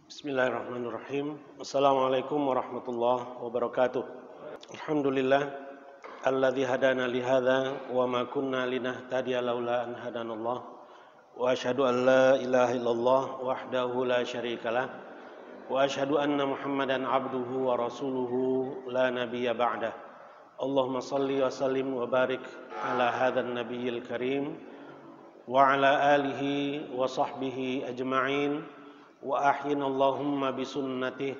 Bismillahirrahmanirrahim. Assalamualaikum warahmatullahi wabarakatuh. Alhamdulillah alladzi hadana li hadza wa ma kunna linahtadiya laula an hadanallah. Wa asyhadu an la ilaha illallah wahdahu la syarikalah wa asyhadu anna Muhammadan abduhu wa rasuluhu la nabiyya ba'dah. Allahumma shalli wa sallim wa barik ala hadzal nabiyil karim wa ala alihi wa sahbihi ajma'in. Wa ahyina Allahumma bisunnatih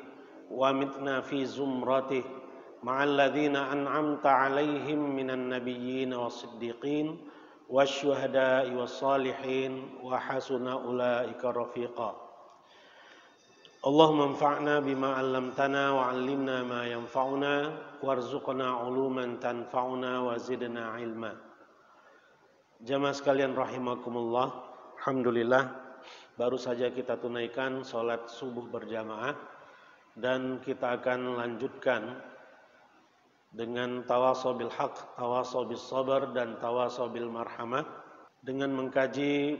wa mitna fi zumratih ma'al ladzina an'amta 'alaihim minan nabiyyin was-siddiqin wasyuhada'i was-salihin wa hasuna ulaika rafiqa. Allahumma anfa'na bima 'allamtana wa 'allimna ma yanfa'una warzuqna 'uluman tanfa'una wa zidna 'ilma. Jamaah sekalian rahimakumullah, alhamdulillah baru saja kita tunaikan sholat subuh berjamaah dan kita akan lanjutkan dengan tawasaw bil haq, tawasaw bis sabar dan tawasaw bil marhamah dengan mengkaji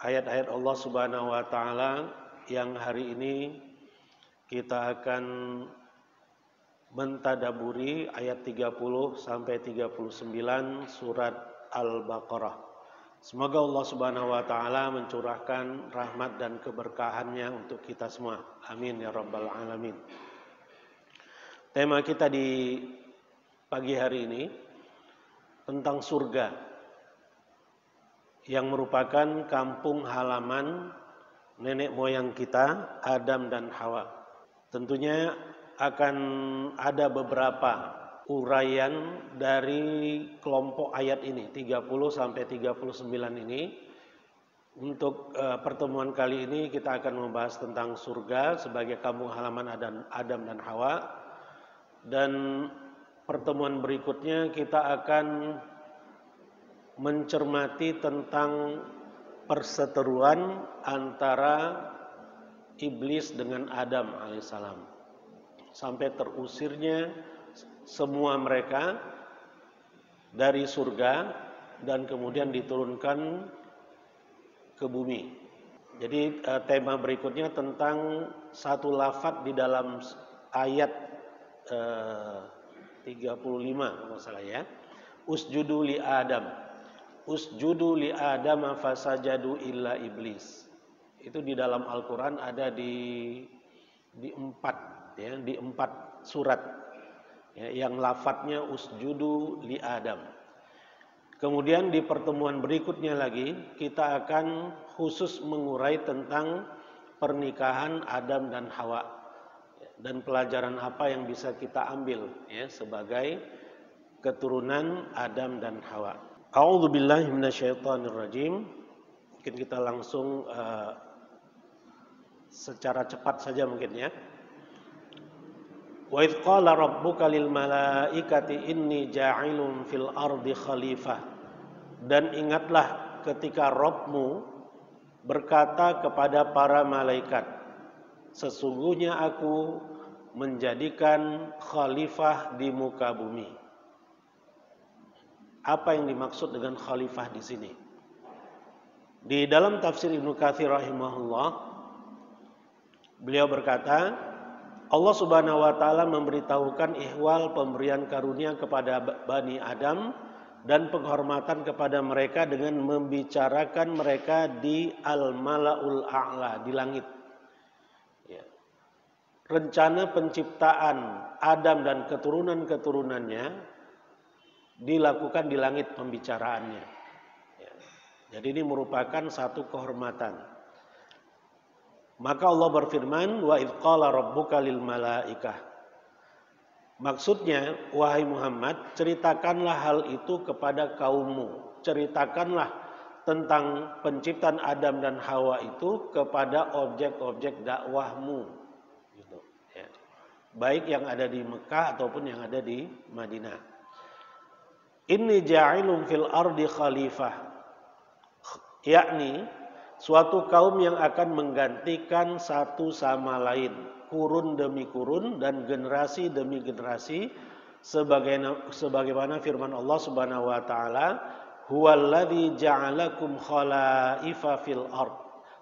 ayat-ayat Allah Subhanahu wa taala yang hari ini kita akan mentadaburi ayat 30 sampai 39 surat Al-Baqarah. Semoga Allah Subhanahu wa taala mencurahkan rahmat dan keberkahannya untuk kita semua. Amin ya rabbal alamin. Tema kita di pagi hari ini tentang surga yang merupakan kampung halaman nenek moyang kita, Adam dan Hawa. Tentunya akan ada beberapa uraian dari kelompok ayat ini 30 sampai 39 ini. Untuk pertemuan kali ini kita akan membahas tentang surga sebagai kampung halaman Adam dan Hawa, dan pertemuan berikutnya kita akan mencermati tentang perseteruan antara iblis dengan Adam alaihissalam sampai terusirnya semua mereka dari surga dan kemudian diturunkan ke bumi. Jadi tema berikutnya tentang satu lafaz di dalam ayat 35 kalau salah ya. Usjudu li Adam. Usjudu li Adam fasajadu illa iblis. Itu di dalam Al-Qur'an ada di 4 surat. Yang lafadznya usjudu li Adam. Kemudian di pertemuan berikutnya lagi kita akan khusus mengurai tentang pernikahan Adam dan Hawa dan pelajaran apa yang bisa kita ambil sebagai keturunan Adam dan Hawa. A'udzubillahi minasyaitonirrajim. Mungkin kita langsung secara cepat saja mungkin ya. Wa idz qala rabbuka lil malaikati inni ja'ilun fil ardi khalifah. Dan ingatlah ketika Rabbmu berkata kepada para malaikat, sesungguhnya aku menjadikan khalifah di muka bumi. Apa yang dimaksud dengan khalifah di sini? Di dalam tafsir Ibnu Katsir rahimahullah, beliau berkata, Allah Subhanahu wa taala memberitahukan ihwal pemberian karunia kepada Bani Adam dan penghormatan kepada mereka dengan membicarakan mereka di al-malaul a'la, di langit. Ya. Rencana penciptaan Adam dan keturunan-keturunannya dilakukan di langit pembicaraannya. Ya. Jadi ini merupakan satu kehormatan. Maka Allah berfirman, wa idz qala rabbuka lil malaikah. Maksudnya, wahai Muhammad, ceritakanlah hal itu kepada kaummu. Ceritakanlah tentang penciptaan Adam dan Hawa itu kepada objek-objek dakwahmu. Gitu, ya. Baik yang ada di Mekah ataupun yang ada di Madinah. Inni ja'ilun fil ardi khalifah. Yakni suatu kaum yang akan menggantikan satu sama lain, kurun demi kurun dan generasi demi generasi, sebagaimana firman Allah Subhanahu wa taala, huwallazi ja'alakum khalaifa fil ard.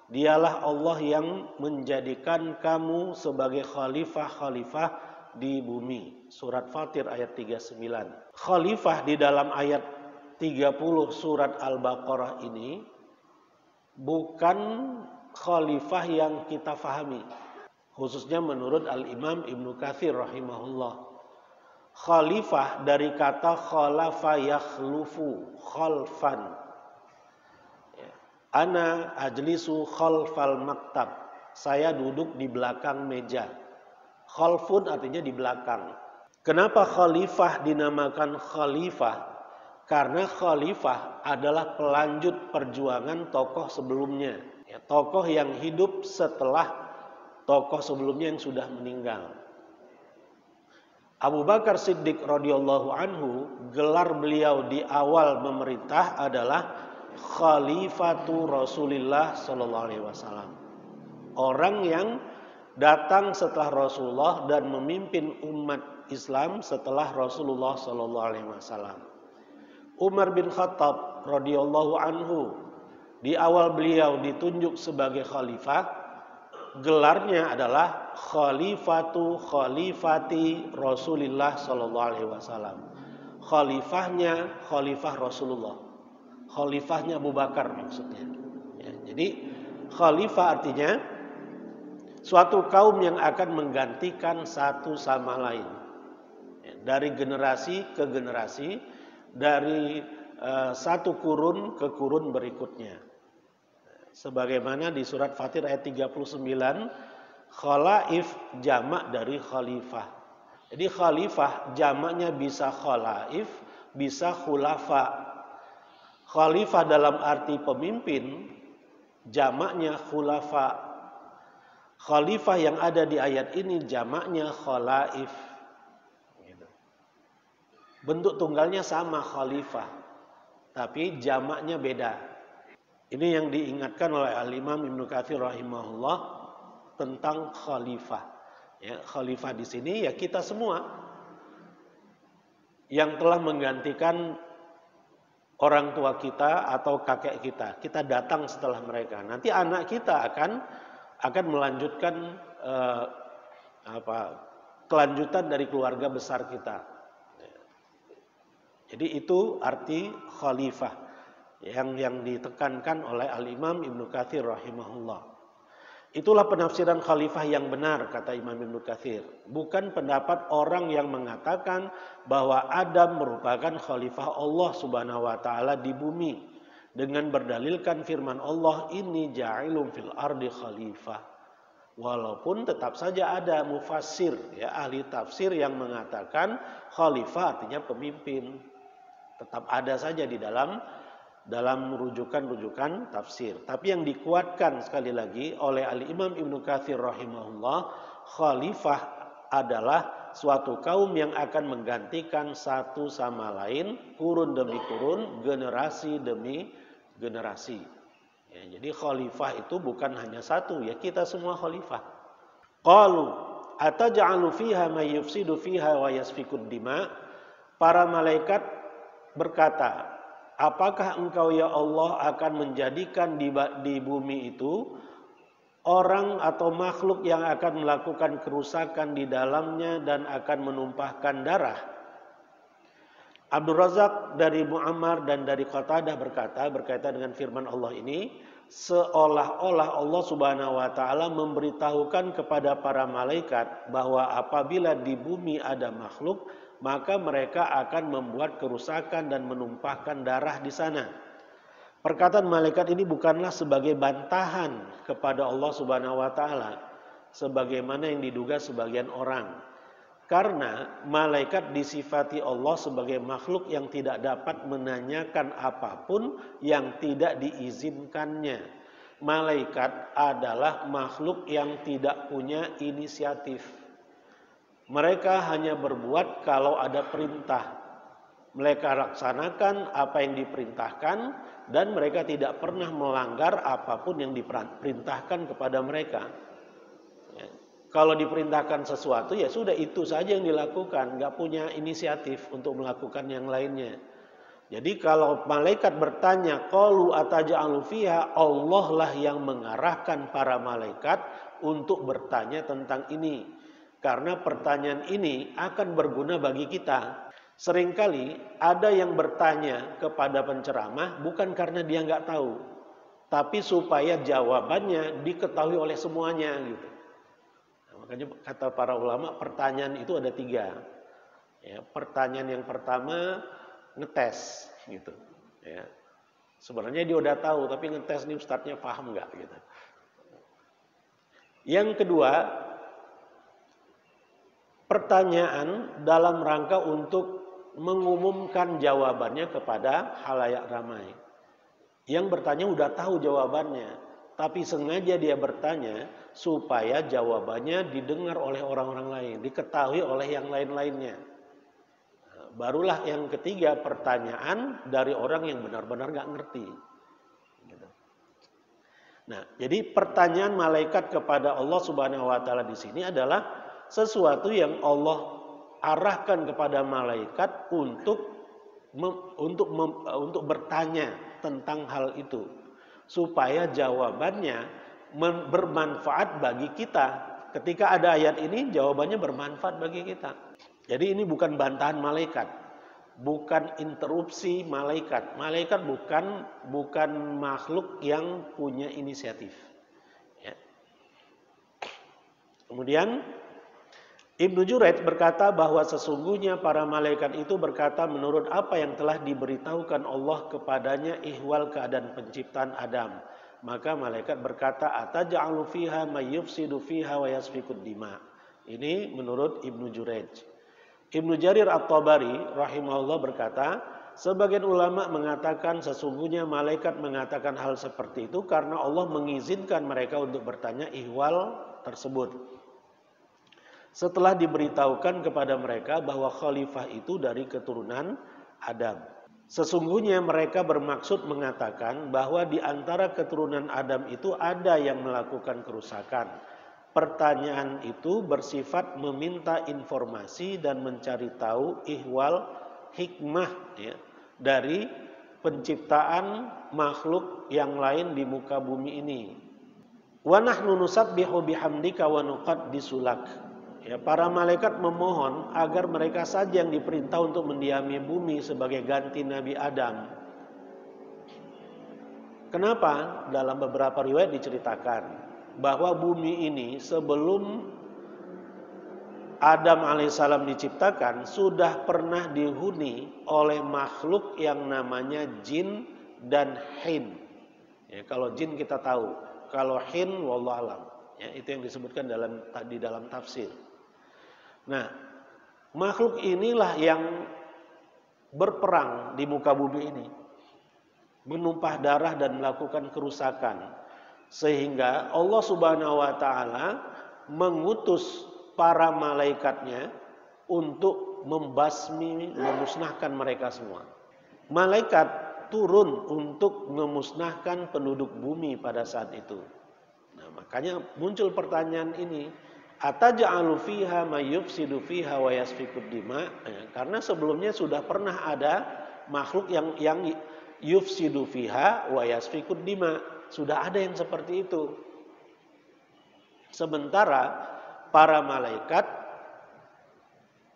Dialah Allah yang menjadikan kamu sebagai khalifah-khalifah di bumi. Surat Fatir ayat 39. Khalifah di dalam ayat 30 surat Al-Baqarah ini bukan khalifah yang kita fahami. Khususnya menurut Al-Imam Ibnu Katsir rahimahullah. Khalifah dari kata khalafa yakhlufu, khalfan. Ana ajlisu khalfal maktab. Saya duduk di belakang meja. Khalfun artinya di belakang. Kenapa khalifah dinamakan khalifah? Karena khalifah adalah pelanjut perjuangan tokoh sebelumnya. Ya, tokoh yang hidup setelah tokoh sebelumnya yang sudah meninggal. Abu Bakar Siddiq radhiyallahu anhu, gelar beliau di awal memerintah adalah Khalifatu Rasulillah sallallahu alaihi wasallam. Orang yang datang setelah Rasulullah dan memimpin umat Islam setelah Rasulullah sallallahu alaihi wasallam. Umar bin Khattab radhiyallahu anhu, di awal beliau ditunjuk sebagai khalifah, gelarnya adalah Khalifati Rasulillah sallallahu alaihi wasallam. Khalifahnya khalifah Rasulullah. Khalifahnya Abu Bakar maksudnya. Ya, jadi khalifah artinya suatu kaum yang akan menggantikan satu sama lain. Ya, dari generasi ke generasi, dari satu kurun ke kurun berikutnya. Sebagaimana di surat Fatir ayat 39, khalaif jamak dari khalifah. Jadi khalifah jamaknya bisa khalaif, bisa khulafa. Khalifah dalam arti pemimpin, jamaknya khulafa. Khalifah yang ada di ayat ini jamaknya khalaif. Bentuk tunggalnya sama khalifah, tapi jamaknya beda. Ini yang diingatkan oleh Al-Imam Ibnu Katsir rahimahullah tentang khalifah. Ya, khalifah di sini ya kita semua yang telah menggantikan orang tua kita atau kakek kita. Kita datang setelah mereka. Nanti anak kita akan melanjutkan kelanjutan dari keluarga besar kita. Jadi itu arti khalifah yang ditekankan oleh Al-Imam Ibnu Katsir rahimahullah. Itulah penafsiran khalifah yang benar, kata Imam Ibnu Katsir. Bukan pendapat orang yang mengatakan bahwa Adam merupakan khalifah Allah Subhanahu wa taala di bumi dengan berdalilkan firman Allah, ini ja'ilun fil ardi khalifah. Walaupun tetap saja ada mufassir, ya, ahli tafsir yang mengatakan khalifah artinya pemimpin. Tetap ada saja di dalam rujukan-rujukan tafsir. Tapi yang dikuatkan sekali lagi oleh Al-Imam Ibnu Katsir rahimahullah, khalifah adalah suatu kaum yang akan menggantikan satu sama lain, kurun demi kurun, generasi demi generasi. Ya, jadi khalifah itu bukan hanya satu, ya kita semua khalifah. Qalu ataj'alu fiha may yufsidu fiha wa yasfikud dima. Para malaikat berkata, apakah engkau ya Allah akan menjadikan di bumi itu orang atau makhluk yang akan melakukan kerusakan di dalamnya dan akan menumpahkan darah? Abdul Razak dari Muammar dan dari Qatadah berkata, berkaitan dengan firman Allah ini, seolah-olah Allah Subhanahu wa taala memberitahukan kepada para malaikat bahwa apabila di bumi ada makhluk, maka mereka akan membuat kerusakan dan menumpahkan darah di sana. Perkataan malaikat ini bukanlah sebagai bantahan kepada Allah Subhanahu wa taala sebagaimana yang diduga sebagian orang. Karena malaikat disifati Allah sebagai makhluk yang tidak dapat menanyakan apapun yang tidak diizinkannya. Malaikat adalah makhluk yang tidak punya inisiatif. Mereka hanya berbuat kalau ada perintah. Mereka laksanakan apa yang diperintahkan dan mereka tidak pernah melanggar apapun yang diperintahkan kepada mereka. Ya. Kalau diperintahkan sesuatu ya sudah itu saja yang dilakukan, nggak punya inisiatif untuk melakukan yang lainnya. Jadi kalau malaikat bertanya, qalu ataj'alu fiha, Allah lah yang mengarahkan para malaikat untuk bertanya tentang ini. Karena pertanyaan ini akan berguna bagi kita. Seringkali ada yang bertanya kepada penceramah bukan karena dia nggak tahu, tapi supaya jawabannya diketahui oleh semuanya gitu. Nah, makanya kata para ulama pertanyaan itu ada 3. Ya, pertanyaan yang pertama ngetes gitu. Ya. Sebenarnya dia udah tahu tapi ngetes nih ustadznya paham nggak gitu. Yang kedua, pertanyaan dalam rangka untuk mengumumkan jawabannya kepada khalayak ramai. Yang bertanya udah tahu jawabannya, tapi sengaja dia bertanya supaya jawabannya didengar oleh orang-orang lain, diketahui oleh yang lain-lainnya. Barulah yang ketiga, pertanyaan dari orang yang benar-benar nggak ngerti. Nah, jadi pertanyaan malaikat kepada Allah Subhanahu Wa Taala di sini adalah sesuatu yang Allah arahkan kepada malaikat untuk bertanya tentang hal itu, supaya jawabannya bermanfaat bagi kita. Ketika ada ayat ini, jawabannya bermanfaat bagi kita. Jadi ini bukan bantahan malaikat, bukan interupsi malaikat. Malaikat bukan makhluk yang punya inisiatif. Ya. Kemudian Ibnu Jurayj berkata bahwa sesungguhnya para malaikat itu berkata menurut apa yang telah diberitahukan Allah kepadanya ihwal keadaan penciptaan Adam. Maka malaikat berkata, ataj'alu fiha may yufsidu fiha wa yasfikud dima. Ini menurut Ibnu Jurayj. Ibnu Jarir At-Tabari rahimahullah berkata, sebagian ulama mengatakan sesungguhnya malaikat mengatakan hal seperti itu karena Allah mengizinkan mereka untuk bertanya ihwal tersebut. Setelah diberitahukan kepada mereka bahwa khalifah itu dari keturunan Adam. Sesungguhnya mereka bermaksud mengatakan bahwa di antara keturunan Adam itu ada yang melakukan kerusakan. Pertanyaan itu bersifat meminta informasi dan mencari tahu ihwal hikmah ya, dari penciptaan makhluk yang lain di muka bumi ini. Wa nahnu nusabbihu bihamdika wa nuqaddisu lak. Ya, para malaikat memohon agar mereka saja yang diperintah untuk mendiami bumi sebagai ganti Nabi Adam. Kenapa? Dalam beberapa riwayat diceritakan bahwa bumi ini sebelum Adam alaihissalam diciptakan sudah pernah dihuni oleh makhluk yang namanya jin dan hin. Ya, kalau jin kita tahu, kalau hin wallahu alam. Ya, itu yang disebutkan di dalam tafsir. Nah, makhluk inilah yang berperang di muka bumi ini, menumpah darah dan melakukan kerusakan. Sehingga Allah Subhanahu wa taala mengutus para malaikatnya untuk memusnahkan mereka semua. Malaikat turun untuk memusnahkan penduduk bumi pada saat itu. Nah, makanya muncul pertanyaan ini, ataj'alu fiha may yufsidu fiha wa yasfikud dima? Karena sebelumnya sudah pernah ada makhluk yang yufsidu fiha wa yasfikud dima. Sudah ada yang seperti itu. Sementara para malaikat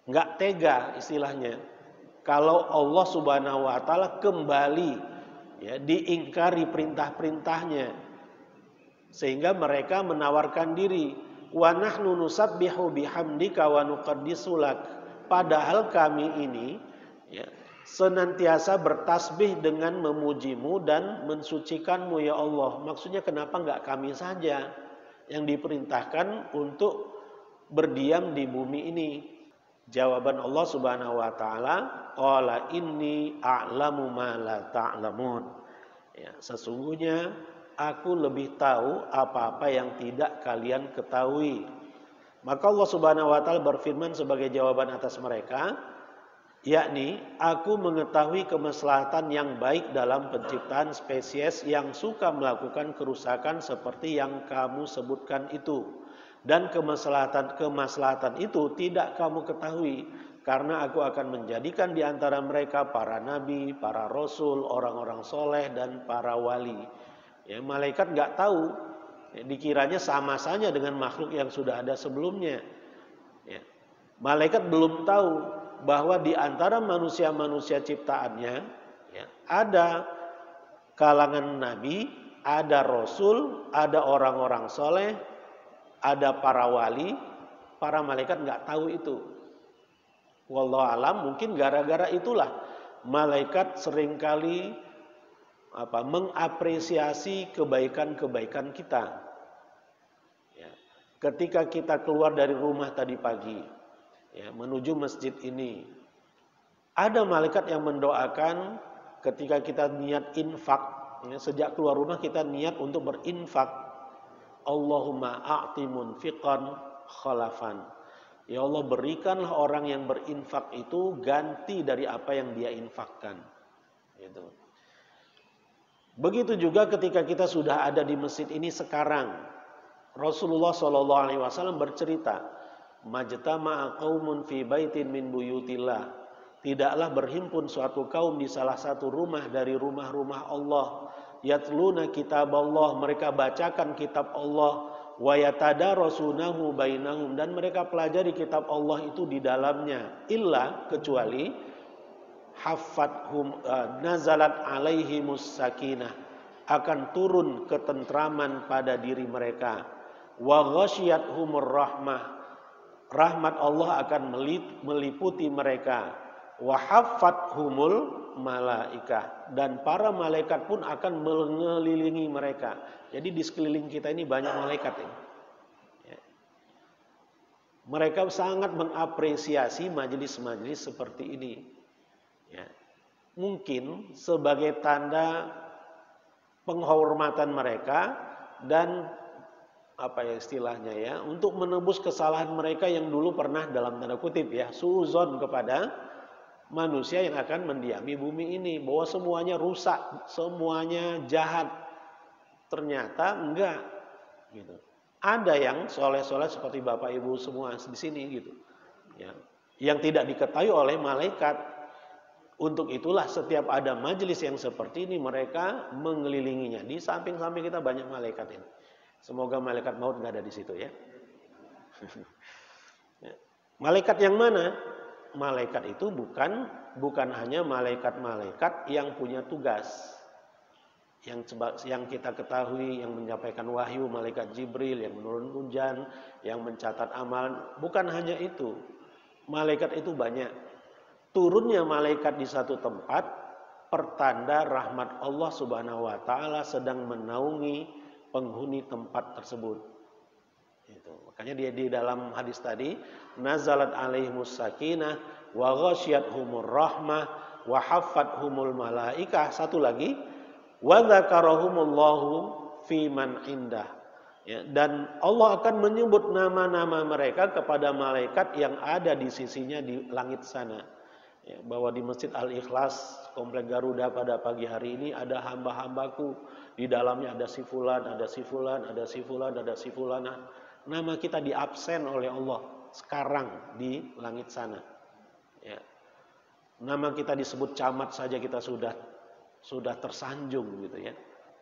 nggak tega istilahnya kalau Allah Subhanahu wa taala kembali ya diingkari perintah-perintahnya, sehingga mereka menawarkan diri, wa nahnu nusabbihu bihamdika wa nuqaddisu lak. Padahal kami ini ya senantiasa bertasbih dengan memujimu dan mensucikanmu ya Allah. Maksudnya kenapa enggak kami saja yang diperintahkan untuk berdiam di bumi ini? Jawaban Allah Subhanahu wa taala, qala inni a'lamu ma la ta'lamun. Ya, sesungguhnya aku lebih tahu apa-apa yang tidak kalian ketahui. Maka Allah Subhanahu wa taala berfirman sebagai jawaban atas mereka, yakni aku mengetahui kemaslahatan yang baik dalam penciptaan spesies yang suka melakukan kerusakan seperti yang kamu sebutkan itu. Dan kemaslahatan itu tidak kamu ketahui, karena aku akan menjadikan di antara mereka para nabi, para rasul, orang-orang soleh dan para wali. Ya, malaikat nggak tahu, ya, dikiranya sama saja dengan makhluk yang sudah ada sebelumnya. Ya. Malaikat belum tahu bahwa di antara manusia-manusia ciptaannya, ya, ada kalangan nabi, ada rasul, ada orang-orang soleh, ada para wali. Para malaikat nggak tahu itu. Wallahu alam, mungkin gara-gara itulah malaikat seringkali mengapresiasi kebaikan-kebaikan kita. Ya. Ketika kita keluar dari rumah tadi pagi, ya, menuju masjid ini, ada malaikat yang mendoakan ketika kita niat infak. Ya, sejak keluar rumah kita niat untuk berinfak. Allahumma a'ti munfiqan khalafan. Ya Allah, berikanlah orang yang berinfak itu ganti dari apa yang dia infakkan. Gitu. Begitu juga ketika kita sudah ada di masjid ini sekarang. Rasulullah SAW bercerita, majtama'a qaumun fi baitin min buyutillah. Tidaklah berhimpun suatu kaum di salah satu rumah dari rumah-rumah Allah. Yatluna kitab Allah, mereka bacakan kitab Allah. Wa yatadarasunahu bainahum, dan mereka pelajari kitab Allah itu di dalamnya, illa kecuali haffathum nazalat alaihimus sakinah, akan turun ketentraman pada diri mereka. Wa ghasyiyatuhumur rahmah, rahmat Allah akan meliputi mereka. Wa haffathumul malaikah, dan para malaikat pun akan mengelilingi mereka. Jadi di sekeliling kita ini banyak malaikat ini. Ya. Mereka sangat mengapresiasi majelis-majelis seperti ini. Ya. Mungkin sebagai tanda penghormatan mereka dan istilahnya ya, untuk menebus kesalahan mereka yang dulu pernah dalam tanda kutip ya, suuzon kepada manusia yang akan mendiami bumi ini, bahwa semuanya rusak, semuanya jahat. Ternyata enggak, gitu. Ada yang soleh-soleh seperti Bapak Ibu semua di sini, gitu. Ya. Yang tidak diketahui oleh malaikat. Untuk itulah setiap ada majelis yang seperti ini, mereka mengelilinginya. Di samping-samping kita banyak malaikat ini. Semoga malaikat maut nggak ada di situ ya. Malaikat yang mana? Malaikat itu bukan hanya malaikat-malaikat yang punya tugas. Yang kita ketahui, yang menyampaikan wahyu, malaikat Jibril, yang menurun hujan, yang mencatat amal. Bukan hanya itu. Malaikat itu banyak. Turunnya malaikat di satu tempat pertanda rahmat Allah Subhanahu wa taala sedang menaungi penghuni tempat tersebut. Itu. Makanya dia di dalam hadis tadi, nazalat alaihimus sakinah wa ghasyiyatuhumur rahmah wa haffathumul malaikah. Satu lagi, wa dzakarahumullahu fi man indah. Ya, dan Allah akan menyebut nama-nama mereka kepada malaikat yang ada di sisinya di langit sana. Ya, bahwa di Masjid Al-Ikhlas Komplek Garuda pada pagi hari ini ada hamba-hambaku, di dalamnya ada si fulan, ada si fulan, ada si fulan, ada si fulan. Nama kita diabsen oleh Allah sekarang di langit sana. Ya. Nama kita disebut camat saja kita sudah tersanjung gitu ya.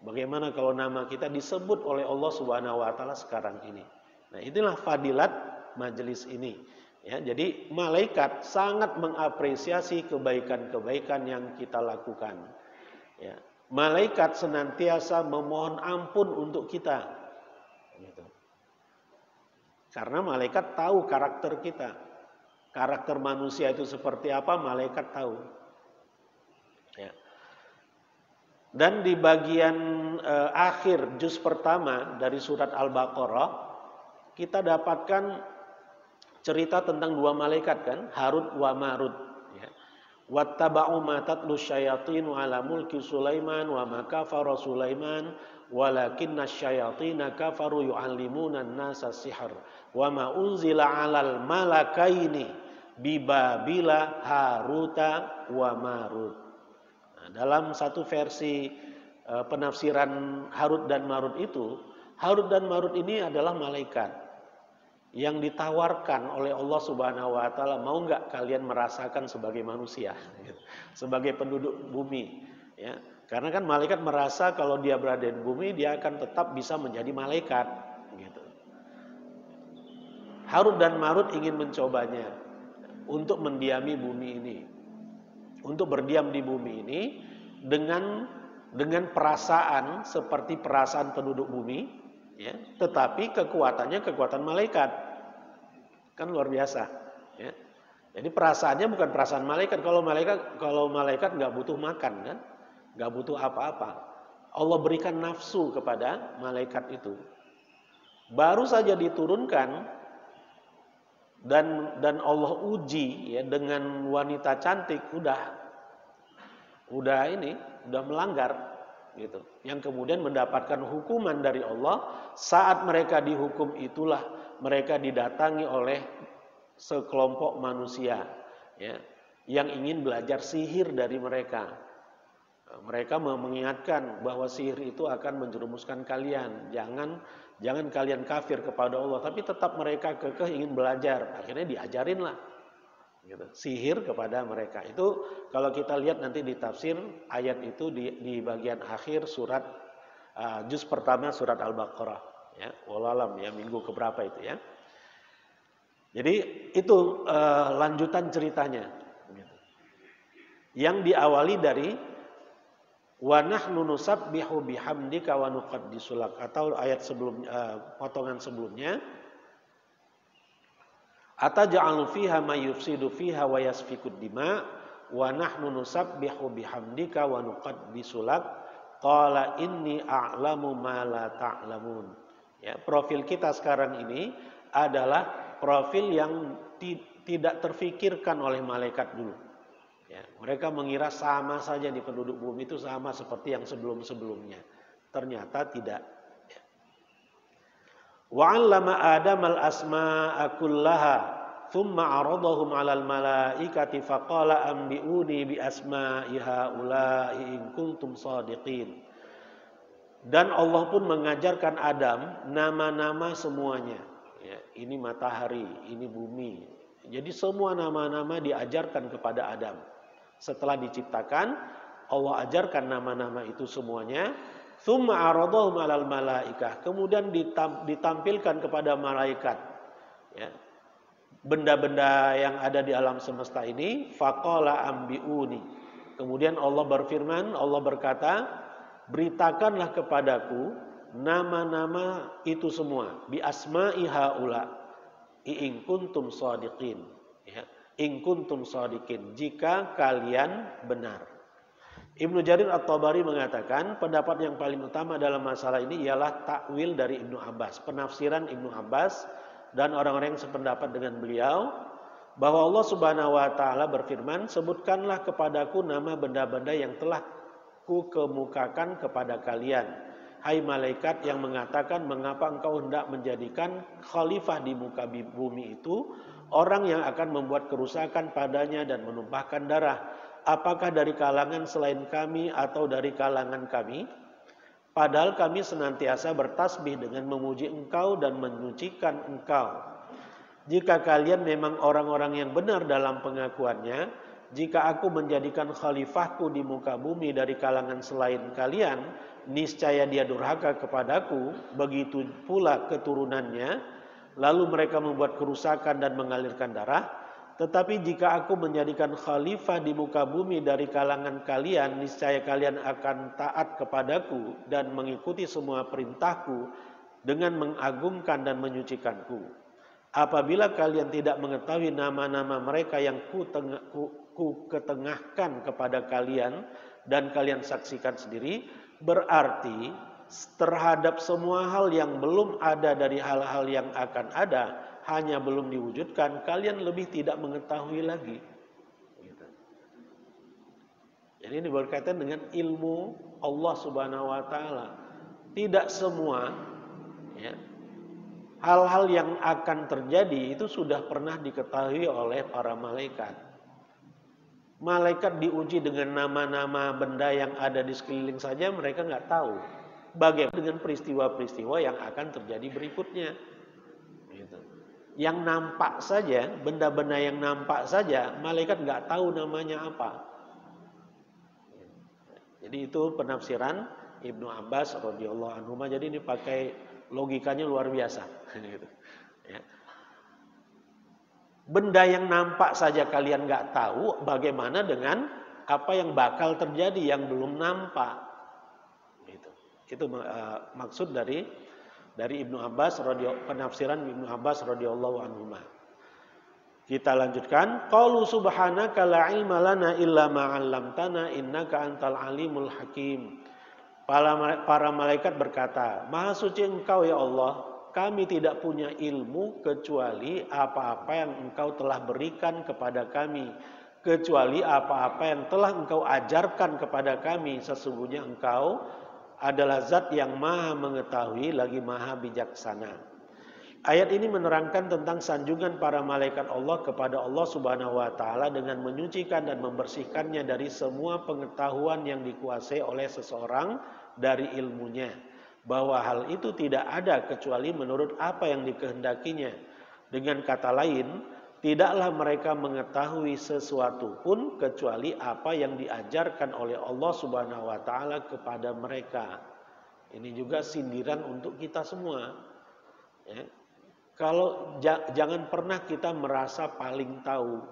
Bagaimana kalau nama kita disebut oleh Allah Subhanahu wa taala sekarang ini. Nah, inilah fadilat majelis ini. Ya, jadi malaikat sangat mengapresiasi kebaikan-kebaikan yang kita lakukan. Ya. Malaikat senantiasa memohon ampun untuk kita. Gitu. Karena malaikat tahu karakter kita. Karakter manusia itu seperti apa, malaikat tahu. Ya. Dan di bagian akhir juz pertama dari surat Al-Baqarah, kita dapatkan cerita tentang dua malaikat kan, Harut wa Marut. Ya. Wattaba'u ma tatlu syayatinu ala mulki Sulaiman wa ma kafara Sulaiman walakinna syayatina kafaru yu'allimuna an-nasa sihr wa ma unzila 'alal malakaini bi Babila Haruta wa Marut. Nah, dalam satu versi penafsiran Harut dan Marut itu, Harut dan Marut ini adalah malaikat. yang ditawarkan oleh Allah Subhanahu wa taala, mau nggak kalian merasakan sebagai manusia, sebagai penduduk bumi, ya. Karena kan malaikat merasa kalau dia berada di bumi dia akan tetap bisa menjadi malaikat, gitu. Harut dan Marut ingin mencobanya untuk mendiami bumi ini, untuk berdiam di bumi ini dengan perasaan seperti perasaan penduduk bumi, ya, tetapi kekuatannya kekuatan malaikat, kan luar biasa, ya. Jadi perasaannya bukan perasaan malaikat. Kalau malaikat nggak butuh makan, kan, nggak butuh apa-apa. Allah berikan nafsu kepada malaikat itu. Baru saja diturunkan dan Allah uji, ya, dengan wanita cantik, udah melanggar, gitu. Yang kemudian mendapatkan hukuman dari Allah. Saat mereka dihukum itulah mereka didatangi oleh sekelompok manusia, ya, yang ingin belajar sihir dari mereka. Mereka mengingatkan bahwa sihir itu akan menjerumuskan kalian. Jangan kalian kafir kepada Allah, tapi tetap mereka kekeh ingin belajar. Akhirnya diajarinlah, gitu, sihir kepada mereka. Itu kalau kita lihat nanti di tafsir ayat itu di bagian akhir surat juz pertama surat Al-Baqarah, ya, wallahualam, ya, minggu keberapa itu, ya. Jadi itu lanjutan ceritanya, gitu. Yang diawali dari wa nahnu nusabbihu bihamdika wa nuqaddisu lak, atau ayat potongan sebelumnya, ataj'alu fiha may yufsidu fiha wa yasfikud dima wa nahnu nusabbihu bihamdika wa nuqaddisu lak qala inni a'lamu ma la ta'lamun. Ya, profil kita sekarang ini adalah profil yang tidak terfikirkan oleh malaikat dulu. Ya, mereka mengira sama saja di penduduk bumi itu sama seperti yang sebelum-sebelumnya. Ternyata tidak. Wa 'allama Adam al-asma'a kullaha thumma 'aradahum 'alal malaikati faqala anbi'uni bi asma'i haula'i in kuntum shadiqin. Dan Allah pun mengajarkan Adam nama-nama semuanya. Ya, ini matahari, ini bumi. Jadi semua nama-nama diajarkan kepada Adam. Setelah diciptakan, Allah ajarkan nama-nama itu semuanya. Tsumma 'aradahum 'alal malaikah. Kemudian ditampilkan kepada malaikat, ya, benda-benda yang ada di alam semesta ini. Faqala ambiuni. Kemudian Allah berfirman, Allah berkata, beritakanlah kepadaku nama-nama itu semua, bi asma'i haula in kuntum shadiqin, ya, in kuntum shadiqin, jika kalian benar. Ibnu Jarir At-Tabari mengatakan pendapat yang paling utama dalam masalah ini ialah takwil dari Ibnu Abbas, penafsiran Ibnu Abbas dan orang-orang yang sependapat dengan beliau, bahwa Allah Subhanahu wa taala berfirman, sebutkanlah kepadaku nama benda-benda yang telah kukemukakan kepada kalian. Hai malaikat yang mengatakan, mengapa engkau hendak menjadikan khalifah di muka bumi itu orang yang akan membuat kerusakan padanya dan menumpahkan darah? Apakah dari kalangan selain kami atau dari kalangan kami? Padahal kami senantiasa bertasbih dengan memuji engkau dan menyucikan engkau. Jika kalian memang orang-orang yang benar dalam pengakuannya, jika aku menjadikan khalifahku di muka bumi dari kalangan selain kalian, niscaya dia durhaka kepadaku, begitu pula keturunannya, lalu mereka membuat kerusakan dan mengalirkan darah. Tetapi jika aku menjadikan khalifah di muka bumi dari kalangan kalian, niscaya kalian akan taat kepadaku dan mengikuti semua perintahku dengan mengagungkan dan menyucikanku. Apabila kalian tidak mengetahui nama-nama mereka yang ku ketengahkan kepada kalian dan kalian saksikan sendiri, berarti terhadap semua hal yang belum ada dari hal-hal yang akan ada, hanya belum diwujudkan, kalian lebih tidak mengetahui lagi. Gitu. Jadi ini berkaitan dengan ilmu Allah Subhanahu wa taala. Tidak semua, ya, hal-hal yang akan terjadi itu sudah pernah diketahui oleh para malaikat. Malaikat diuji dengan nama-nama benda yang ada di sekeliling saja mereka nggak tahu. Bagaimana dengan peristiwa-peristiwa yang akan terjadi berikutnya? Gitu. Yang nampak saja, benda-benda yang nampak saja, malaikat nggak tahu namanya apa. Jadi itu penafsiran Ibnu Abbas radhiyallahu anhu. Jadi ini pakai logikanya luar biasa. Ya. Benda yang nampak saja kalian nggak tahu, bagaimana dengan apa yang bakal terjadi yang belum nampak. Itu maksud dari Ibnu Abbas penafsiran Ibnu Abbas radhiyallahu anhu. Kita lanjutkan, qaulu subhanaka la ilma lana illa ma 'allamtana innaka antal alimul hakim. Para malaikat berkata, Maha suci Engkau ya Allah, kami tidak punya ilmu kecuali apa-apa yang Engkau telah berikan kepada kami, kecuali apa-apa yang telah Engkau ajarkan kepada kami. Sesungguhnya Engkau adalah zat yang maha mengetahui lagi maha bijaksana. Ayat ini menerangkan tentang sanjungan para malaikat Allah kepada Allah Subhanahu wa taala dengan menyucikan dan membersihkannya dari semua pengetahuan yang dikuasai oleh seseorang dari ilmunya, bahwa hal itu tidak ada kecuali menurut apa yang dikehendakinya. Dengan kata lain, tidaklah mereka mengetahui sesuatu pun kecuali apa yang diajarkan oleh Allah Subhanahu wa taala kepada mereka. Ini juga sindiran untuk kita semua. Ya. Kalau jangan pernah kita merasa paling tahu.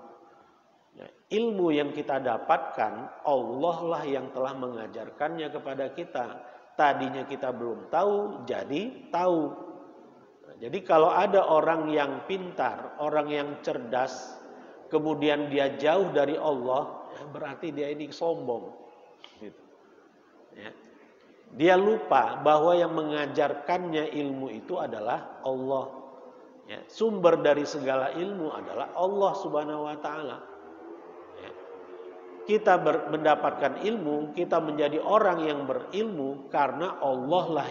Ya, ilmu yang kita dapatkan, Allah lah yang telah mengajarkannya kepada kita. Tadinya kita belum tahu, jadi tahu. Jadi kalau ada orang yang pintar, orang yang cerdas, kemudian dia jauh dari Allah, ya berarti dia ini sombong. Gitu. Ya. Dia lupa bahwa yang mengajarkannya ilmu itu adalah Allah. Ya, sumber dari segala ilmu adalah Allah Subhanahu wa taala. Ya. Kita mendapatkan ilmu, kita menjadi orang yang berilmu karena Allah lah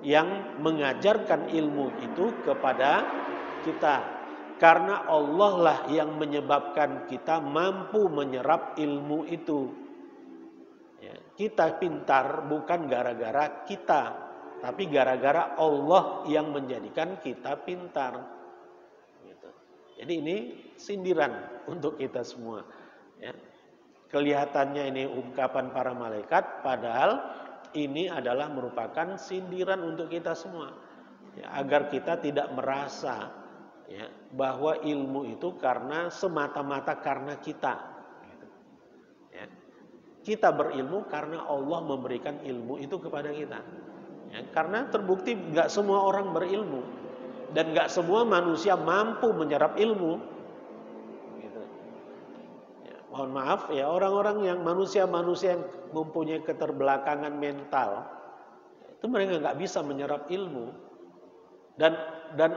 yang mengajarkan ilmu itu kepada kita. Karena Allah lah yang menyebabkan kita mampu menyerap ilmu itu. Ya, kita pintar bukan gara-gara kita, tapi gara-gara Allah yang menjadikan kita pintar. Gitu. Jadi ini sindiran untuk kita semua. Ya. Kelihatannya ini ungkapan para malaikat, padahal ini adalah merupakan sindiran untuk kita semua. Ya, agar kita tidak merasa ya, bahwa ilmu itu semata-mata karena kita. Gitu. Ya. Kita berilmu karena Allah memberikan ilmu itu kepada kita. Ya, karena terbukti nggak semua orang berilmu dan nggak semua manusia mampu menyerap ilmu. Gitu. Ya, mohon maaf ya orang-orang yang manusia yang mempunyai keterbelakangan mental itu mereka nggak bisa menyerap ilmu dan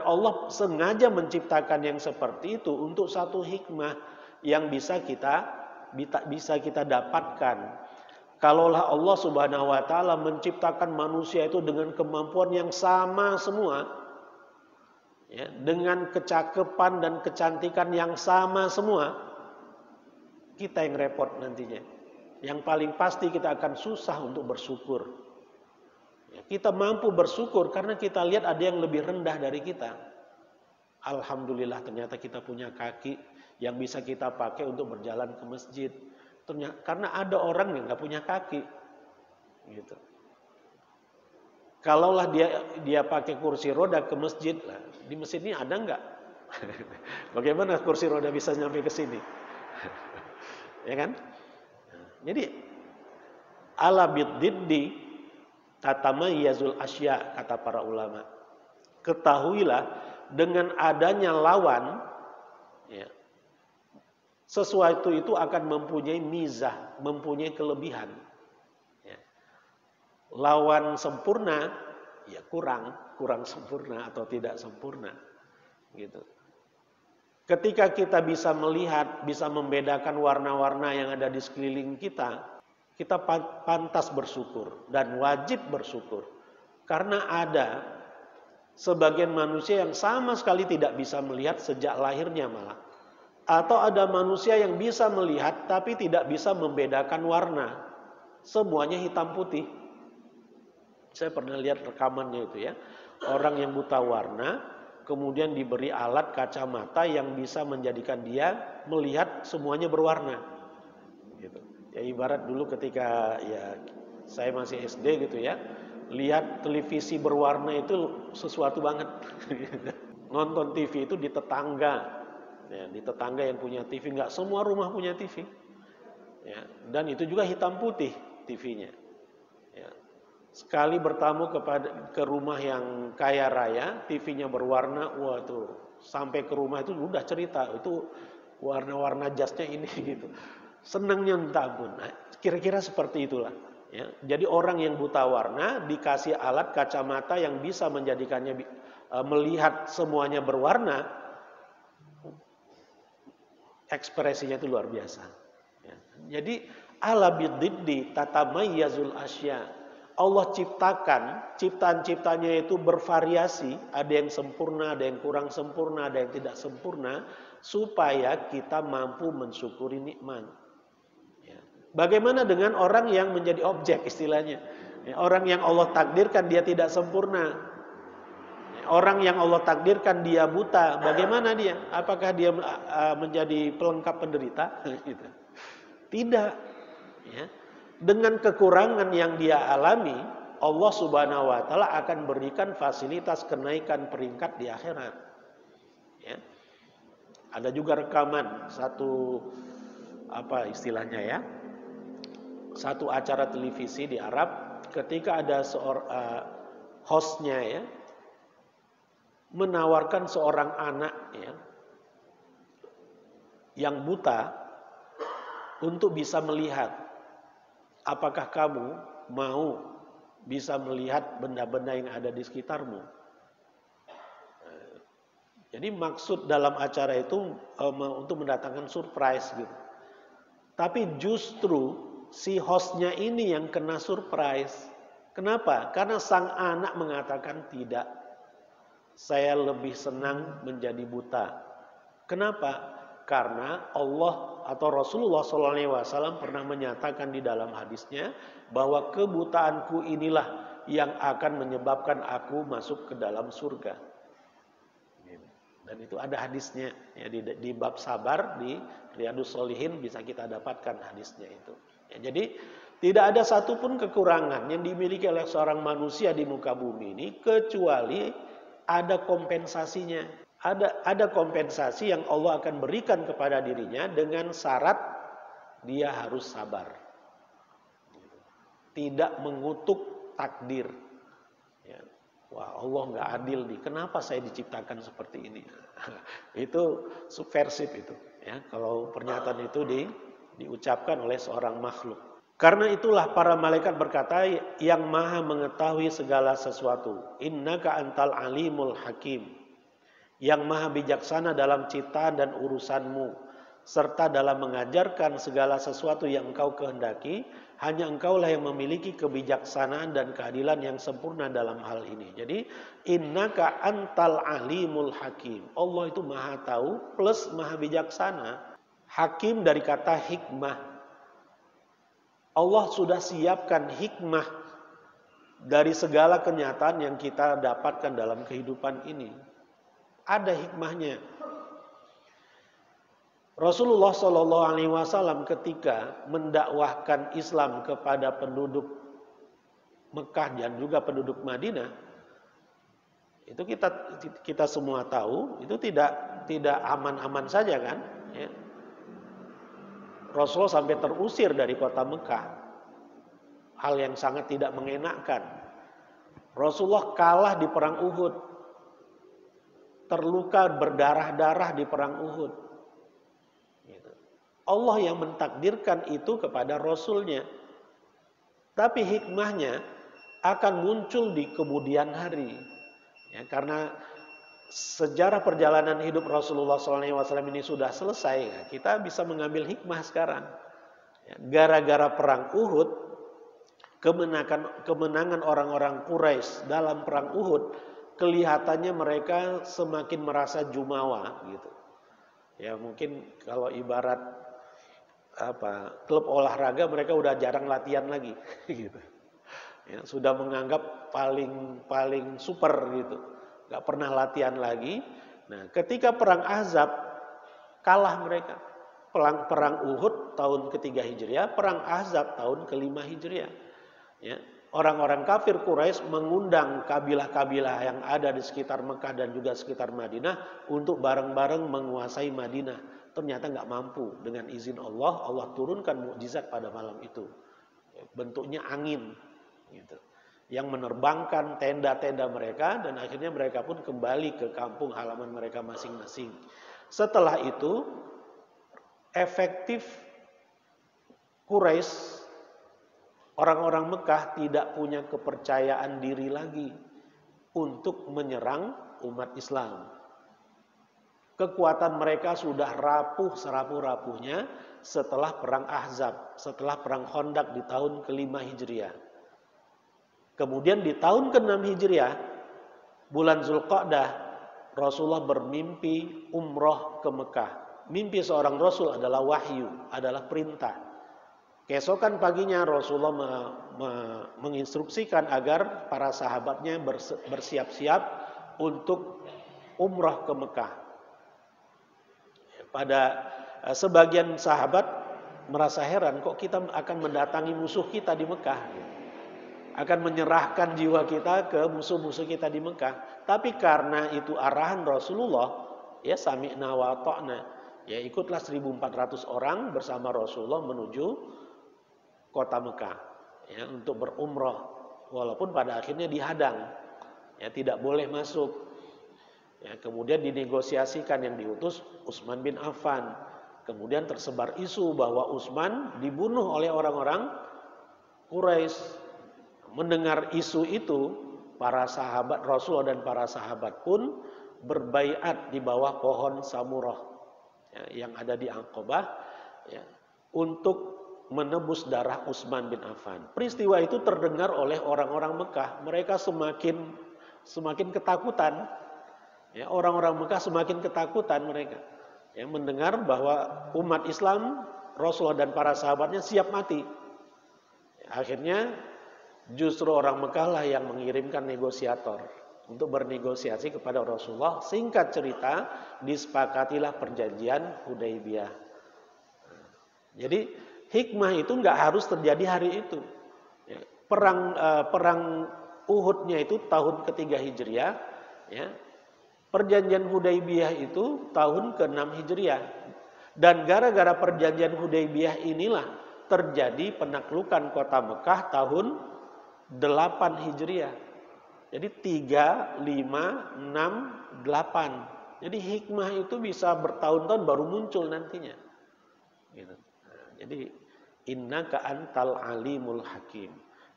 Allah sengaja menciptakan yang seperti itu untuk satu hikmah yang bisa kita dapatkan. Kalaulah Allah Subhanahu wa taala menciptakan manusia itu dengan kemampuan yang sama semua, ya, dengan kecakapan dan kecantikan yang sama semua, kita yang repot nantinya. Yang paling pasti kita akan susah untuk bersyukur. Ya, kita mampu bersyukur karena kita lihat ada yang lebih rendah dari kita. Alhamdulillah ternyata kita punya kaki yang bisa kita pakai untuk berjalan ke masjid. Karena ada orang yang nggak punya kaki, gitu. Kalaulah dia pakai kursi roda ke masjid, lah di masjid ini ada nggak? Bagaimana kursi roda bisa nyampe ke sini? Ya kan? Jadi ala biddiddi tatamayyazul asya, kata para ulama. Ketahuilah dengan adanya lawan, ya, sesuatu itu akan mempunyai mizah, mempunyai kelebihan. Ya. Lawan sempurna, ya kurang sempurna atau tidak sempurna. Gitu. Ketika kita bisa melihat, bisa membedakan warna-warna yang ada di sekeliling kita pantas bersyukur dan wajib bersyukur. Karena ada sebagian manusia yang sama sekali tidak bisa melihat sejak lahirnya malah. Atau ada manusia yang bisa melihat tapi tidak bisa membedakan warna. Semuanya hitam putih. Saya pernah lihat rekamannya itu ya. Orang yang buta warna kemudian diberi alat kacamata yang bisa menjadikan dia melihat semuanya berwarna. Gitu. Ya ibarat dulu ketika ya saya masih SD gitu ya, lihat televisi berwarna itu sesuatu banget. Nonton TV itu di tetangga, ya, di tetangga yang punya TV, nggak semua rumah punya TV, ya, dan itu juga hitam putih TV-nya. Ya. Sekali bertamu ke rumah yang kaya raya, TV-nya berwarna, wah tuh sampai ke rumah itu udah cerita itu warna-warna jasnya ini gitu. Senangnya minta ampun. Nah, kira-kira seperti itulah. Ya. Jadi orang yang buta warna dikasih alat kacamata yang bisa menjadikannya melihat semuanya berwarna, ekspresinya itu luar biasa. Ya. Jadi ala bididdi tatamayyazul asya. Allah ciptakan, ciptaan-ciptanya itu bervariasi, ada yang sempurna, ada yang kurang sempurna, ada yang tidak sempurna, supaya kita mampu mensyukuri nikmat. Bagaimana dengan orang yang menjadi objek istilahnya? Orang yang Allah takdirkan dia tidak sempurna. Orang yang Allah takdirkan dia buta. Bagaimana dia? Apakah dia menjadi pelengkap penderita? Tidak. Ya. Dengan kekurangan yang dia alami, Allah Subhanahu wa taala akan berikan fasilitas kenaikan peringkat di akhirat. Ya. Ada juga rekaman satu apa istilahnya ya? Satu acara televisi di Arab, ketika ada seorang hostnya ya menawarkan seorang anak ya yang buta untuk bisa melihat, apakah kamu mau bisa melihat benda-benda yang ada di sekitarmu. Jadi maksud dalam acara itu untuk mendatangkan surprise gitu. Tapi justru si hostnya ini yang kena surprise. Kenapa? Karena sang anak mengatakan tidak. Saya lebih senang menjadi buta. Kenapa? Karena Allah atau Rasulullah SAW pernah menyatakan di dalam hadisnya bahwa kebutaanku inilah yang akan menyebabkan aku masuk ke dalam surga. Dan itu ada hadisnya ya, di bab sabar di Riyadhus Shalihin bisa kita dapatkan hadisnya itu. Ya, jadi tidak ada satupun kekurangan yang dimiliki oleh seorang manusia di muka bumi ini kecuali ada kompensasinya. Ada kompensasi yang Allah akan berikan kepada dirinya dengan syarat dia harus sabar. Tidak mengutuk takdir. Ya. Wah, Allah nggak adil nih. Kenapa saya diciptakan seperti ini? Itu subversif itu. Ya, kalau pernyataan itu diucapkan oleh seorang makhluk. Karena itulah para malaikat berkata, yang maha mengetahui segala sesuatu. Innaka antal alimul hakim. Yang maha bijaksana dalam ciptaan dan urusanmu. Serta dalam mengajarkan segala sesuatu yang engkau kehendaki. Hanya engkaulah yang memiliki kebijaksanaan dan keadilan yang sempurna dalam hal ini. Jadi, innaka antal alimul hakim. Allah itu maha tahu plus maha bijaksana. Hakim dari kata hikmah. Allah sudah siapkan hikmah dari segala kenyataan yang kita dapatkan dalam kehidupan ini. Ada hikmahnya. Rasulullah SAW ketika mendakwahkan Islam kepada penduduk Mekah dan juga penduduk Madinah, itu kita semua tahu itu tidak aman-aman saja kan? Ya. Rasulullah sampai terusir dari kota Mekah. Hal yang sangat tidak mengenakkan. Rasulullah kalah di perang Uhud. Terluka berdarah-darah di perang Uhud. Allah yang mentakdirkan itu kepada Rasulnya. Tapi hikmahnya akan muncul di kemudian hari. Ya, karena sejarah perjalanan hidup Rasulullah SAW ini sudah selesai, ya, kita bisa mengambil hikmah sekarang. Ya, gara-gara perang Uhud, kemenangan orang-orang Quraisy dalam perang Uhud, kelihatannya mereka semakin merasa jumawa gitu. Ya mungkin kalau ibarat klub olahraga mereka udah jarang latihan lagi gitu. Ya, sudah menganggap paling super gitu. nggak pernah latihan lagi. Nah, ketika perang Ahzab kalah mereka. Perang Uhud tahun ketiga Hijriah, perang Ahzab tahun kelima Hijriah. Ya, orang-orang kafir Quraisy mengundang kabilah-kabilah yang ada di sekitar Mekah dan juga sekitar Madinah untuk bareng-bareng menguasai Madinah. Ternyata nggak mampu. Dengan izin Allah, Allah turunkan mukjizat pada malam itu. Bentuknya angin, gitu, yang menerbangkan tenda-tenda mereka, dan akhirnya mereka pun kembali ke kampung halaman mereka masing-masing. Setelah itu, efektif Quraisy, orang-orang Mekah tidak punya kepercayaan diri lagi untuk menyerang umat Islam. Kekuatan mereka sudah rapuh serapuh-rapuhnya setelah perang Ahzab, setelah perang Khandaq di tahun kelima Hijriah. Kemudian di tahun ke-6 Hijriah, bulan Zulqa'dah, Rasulullah bermimpi umroh ke Mekah. Mimpi seorang Rasul adalah wahyu, adalah perintah. Keesokan paginya Rasulullah menginstruksikan agar para sahabatnya bersiap-siap untuk umroh ke Mekah. Pada sebagian sahabat merasa heran, kok kita akan mendatangi musuh kita di Mekah, akan menyerahkan jiwa kita ke musuh-musuh kita di Mekah. Tapi karena itu arahan Rasulullah, ya sami'na wa ta'na, ya ikutlah 1.400 orang bersama Rasulullah menuju kota Mekah, ya, untuk berumroh. Walaupun pada akhirnya dihadang, ya tidak boleh masuk. Ya, kemudian dinegosiasikan, yang diutus Utsman bin Affan. Kemudian tersebar isu bahwa Utsman dibunuh oleh orang-orang Quraisy. Mendengar isu itu, para sahabat Rasulullah dan para sahabat pun berbaiat di bawah pohon Samurah, ya, yang ada di Aqabah, ya, untuk menebus darah Utsman bin Affan. Peristiwa itu terdengar oleh orang-orang Mekah. Mereka semakin ketakutan. Ya, orang-orang Mekah semakin ketakutan mereka, ya, mendengar bahwa umat Islam, Rasulullah dan para sahabatnya siap mati. Akhirnya justru orang Mekah lah yang mengirimkan negosiator untuk bernegosiasi kepada Rasulullah. Singkat cerita, disepakatilah perjanjian Hudaybiyah. Jadi hikmah itu nggak harus terjadi hari itu. Ya, perang Uhudnya itu tahun ketiga Hijriah, ya. Perjanjian Hudaybiyah itu tahun ke-6 Hijriah. Dan gara-gara perjanjian Hudaybiyah inilah terjadi penaklukan kota Mekah tahun 8 Hijriah. Jadi 3, 5, 6, 8. Jadi hikmah itu bisa bertahun-tahun baru muncul nantinya. Gitu. Nah, jadi innaka antal alimul hakim.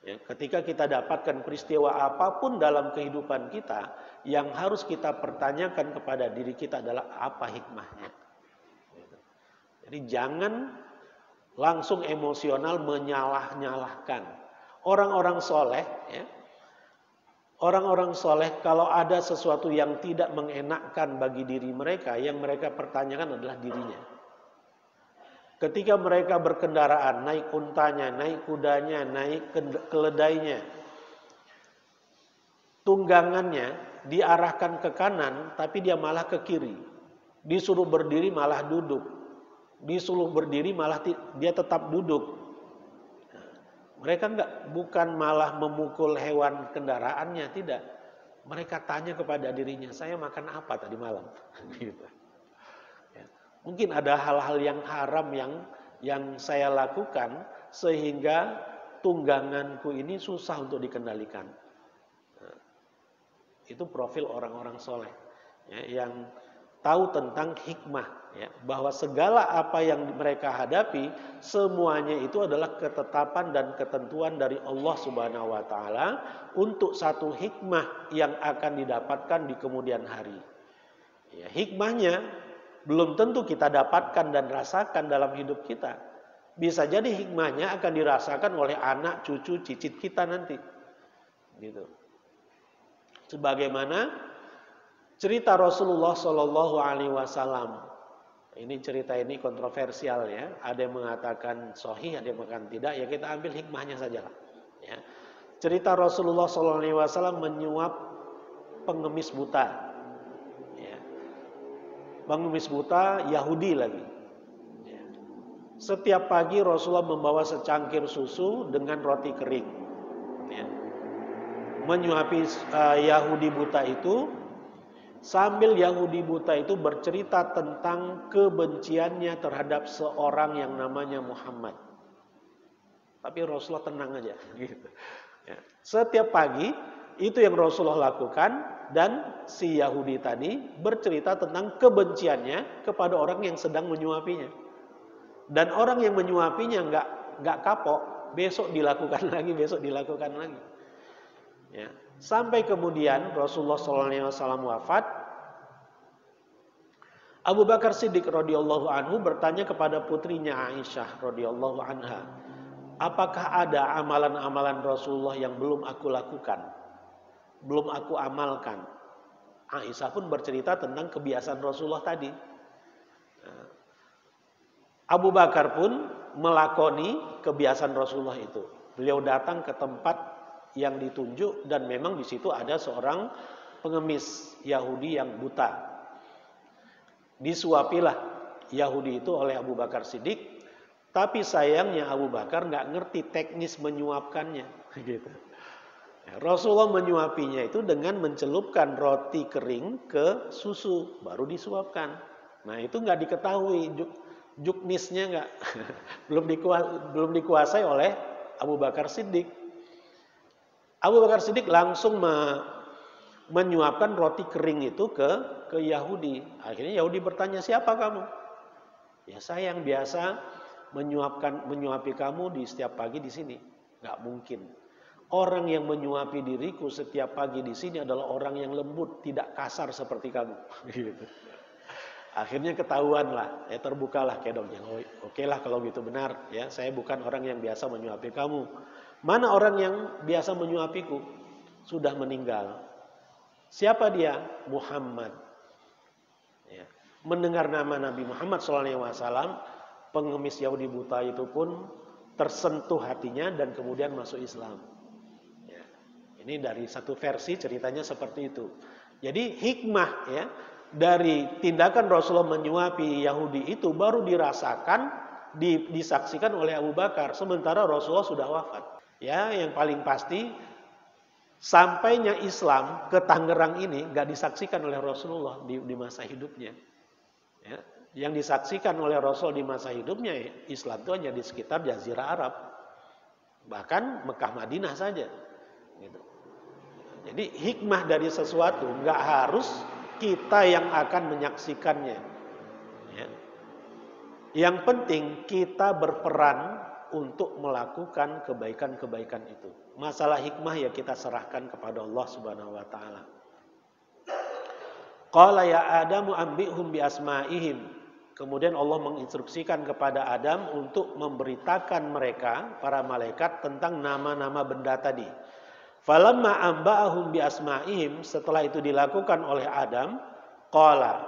Ya, ketika kita dapatkan peristiwa apapun dalam kehidupan kita, yang harus kita pertanyakan kepada diri kita adalah apa hikmahnya. Jadi jangan langsung emosional menyalah-nyalahkan. Orang-orang soleh, ya, orang-orang soleh kalau ada sesuatu yang tidak mengenakkan bagi diri mereka, yang mereka pertanyakan adalah dirinya. Ketika mereka berkendaraan, naik untanya, naik kudanya, naik keledainya, tunggangannya diarahkan ke kanan, tapi dia malah ke kiri. Disuruh berdiri malah duduk. Disuruh berdiri malah dia tetap duduk. Mereka bukan malah memukul hewan kendaraannya, tidak. Mereka tanya kepada dirinya, saya makan apa tadi malam? Gitu. Mungkin ada hal-hal yang haram yang saya lakukan sehingga tungganganku ini susah untuk dikendalikan. Nah, itu profil orang-orang soleh, ya, yang tahu tentang hikmah, ya, bahwa segala apa yang mereka hadapi semuanya itu adalah ketetapan dan ketentuan dari Allah Subhanahu wa taala untuk satu hikmah yang akan didapatkan di kemudian hari. Ya, hikmahnya belum tentu kita dapatkan dan rasakan dalam hidup kita. Bisa jadi hikmahnya akan dirasakan oleh anak, cucu, cicit kita nanti. Gitu. Sebagaimana cerita Rasulullah Shallallahu Alaihi Wasallam. Ini cerita ini kontroversial, ya. Ada yang mengatakan sahih, ada yang mengatakan tidak. Ya kita ambil hikmahnya saja lah. Ya. Cerita Rasulullah Shallallahu Alaihi Wasallam menyuap pengemis buta. Ya. Pengemis buta Yahudi lagi. Ya. Setiap pagi Rasulullah membawa secangkir susu dengan roti kering. Ya. Menyuapi Yahudi buta itu, sambil Yahudi buta itu bercerita tentang kebenciannya terhadap seorang yang namanya Muhammad. Tapi Rasulullah tenang aja. Gitu. Ya. Setiap pagi itu yang Rasulullah lakukan, dan si Yahudi tadi bercerita tentang kebenciannya kepada orang yang sedang menyuapinya. Dan orang yang menyuapinya nggak kapok, besok dilakukan lagi, besok dilakukan lagi. Ya. Sampai kemudian Rasulullah SAW wafat. Abu Bakar Siddiq radhiyallahu anhu bertanya kepada putrinya Aisyah radhiyallahu anha, apakah ada amalan-amalan Rasulullah yang belum aku lakukan, belum aku amalkan? Aisyah pun bercerita tentang kebiasaan Rasulullah tadi. Abu Bakar pun melakoni kebiasaan Rasulullah itu. Beliau datang ke tempat yang ditunjuk, dan memang di situ ada seorang pengemis Yahudi yang buta. Disuapilah Yahudi itu oleh Abu Bakar Siddiq, tapi sayangnya Abu Bakar nggak ngerti teknis menyuapkannya. Gitu. Rasulullah menyuapinya itu dengan mencelupkan roti kering ke susu, baru disuapkan. Nah itu nggak diketahui, juknisnya nggak belum dikuasai oleh Abu Bakar Siddiq. Abu Bakar Siddiq langsung menyuapkan roti kering itu ke Yahudi. Akhirnya Yahudi bertanya, siapa kamu? Ya saya yang biasa menyuapi kamu di setiap pagi di sini. Nggak mungkin. Orang yang menyuapi diriku setiap pagi di sini adalah orang yang lembut, tidak kasar seperti kamu. Gitu. Akhirnya ketahuan lah, ya terbukalah kedoknya. Oke lah kalau gitu benar, ya saya bukan orang yang biasa menyuapi kamu. Mana orang yang biasa menyuapiku? Sudah meninggal. Siapa dia? Muhammad. Ya. Mendengar nama Nabi Muhammad SAW, pengemis Yahudi buta itu pun tersentuh hatinya dan kemudian masuk Islam. Ya. Ini dari satu versi ceritanya seperti itu. Jadi hikmah ya dari tindakan Rasulullah menyuapi Yahudi itu baru dirasakan, disaksikan oleh Abu Bakar. Sementara Rasulullah sudah wafat. Ya, yang paling pasti sampainya Islam ke Tangerang ini gak disaksikan oleh Rasulullah di masa hidupnya. Ya, yang disaksikan oleh Rasul di masa hidupnya Islam itu hanya di sekitar Jazirah Arab, bahkan Mekah Madinah saja. Gitu. Jadi hikmah dari sesuatu gak harus kita yang akan menyaksikannya. Ya. Yang penting kita berperan untuk melakukan kebaikan-kebaikan itu. Masalah hikmah ya kita serahkan kepada Allah Subhanahu wa taala. Qala ya Adamu ambihum bi asma'ihim. Kemudian Allah menginstruksikan kepada Adam untuk memberitakan mereka, para malaikat, tentang nama-nama benda tadi. Falamma amba'ahum bi asma'ihim, setelah itu dilakukan oleh Adam, qala,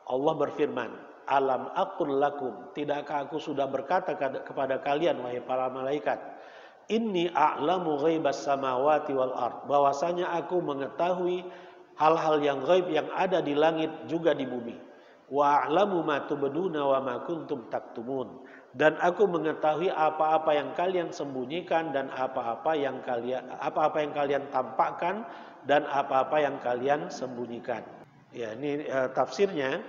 Allah berfirman, alam aqul lakum, tidakkah aku sudah berkata kepada kalian wahai para malaikat, inni a'lamu ghaibas samawati wal ard, bahwasanya aku mengetahui hal-hal yang gaib yang ada di langit juga di bumi. Wa a'lamu ma tubduna wa ma kuntum taktumun, dan aku mengetahui apa-apa yang kalian sembunyikan dan apa-apa yang kalian tampakkan dan apa-apa yang kalian sembunyikan. Ya, ini tafsirnya.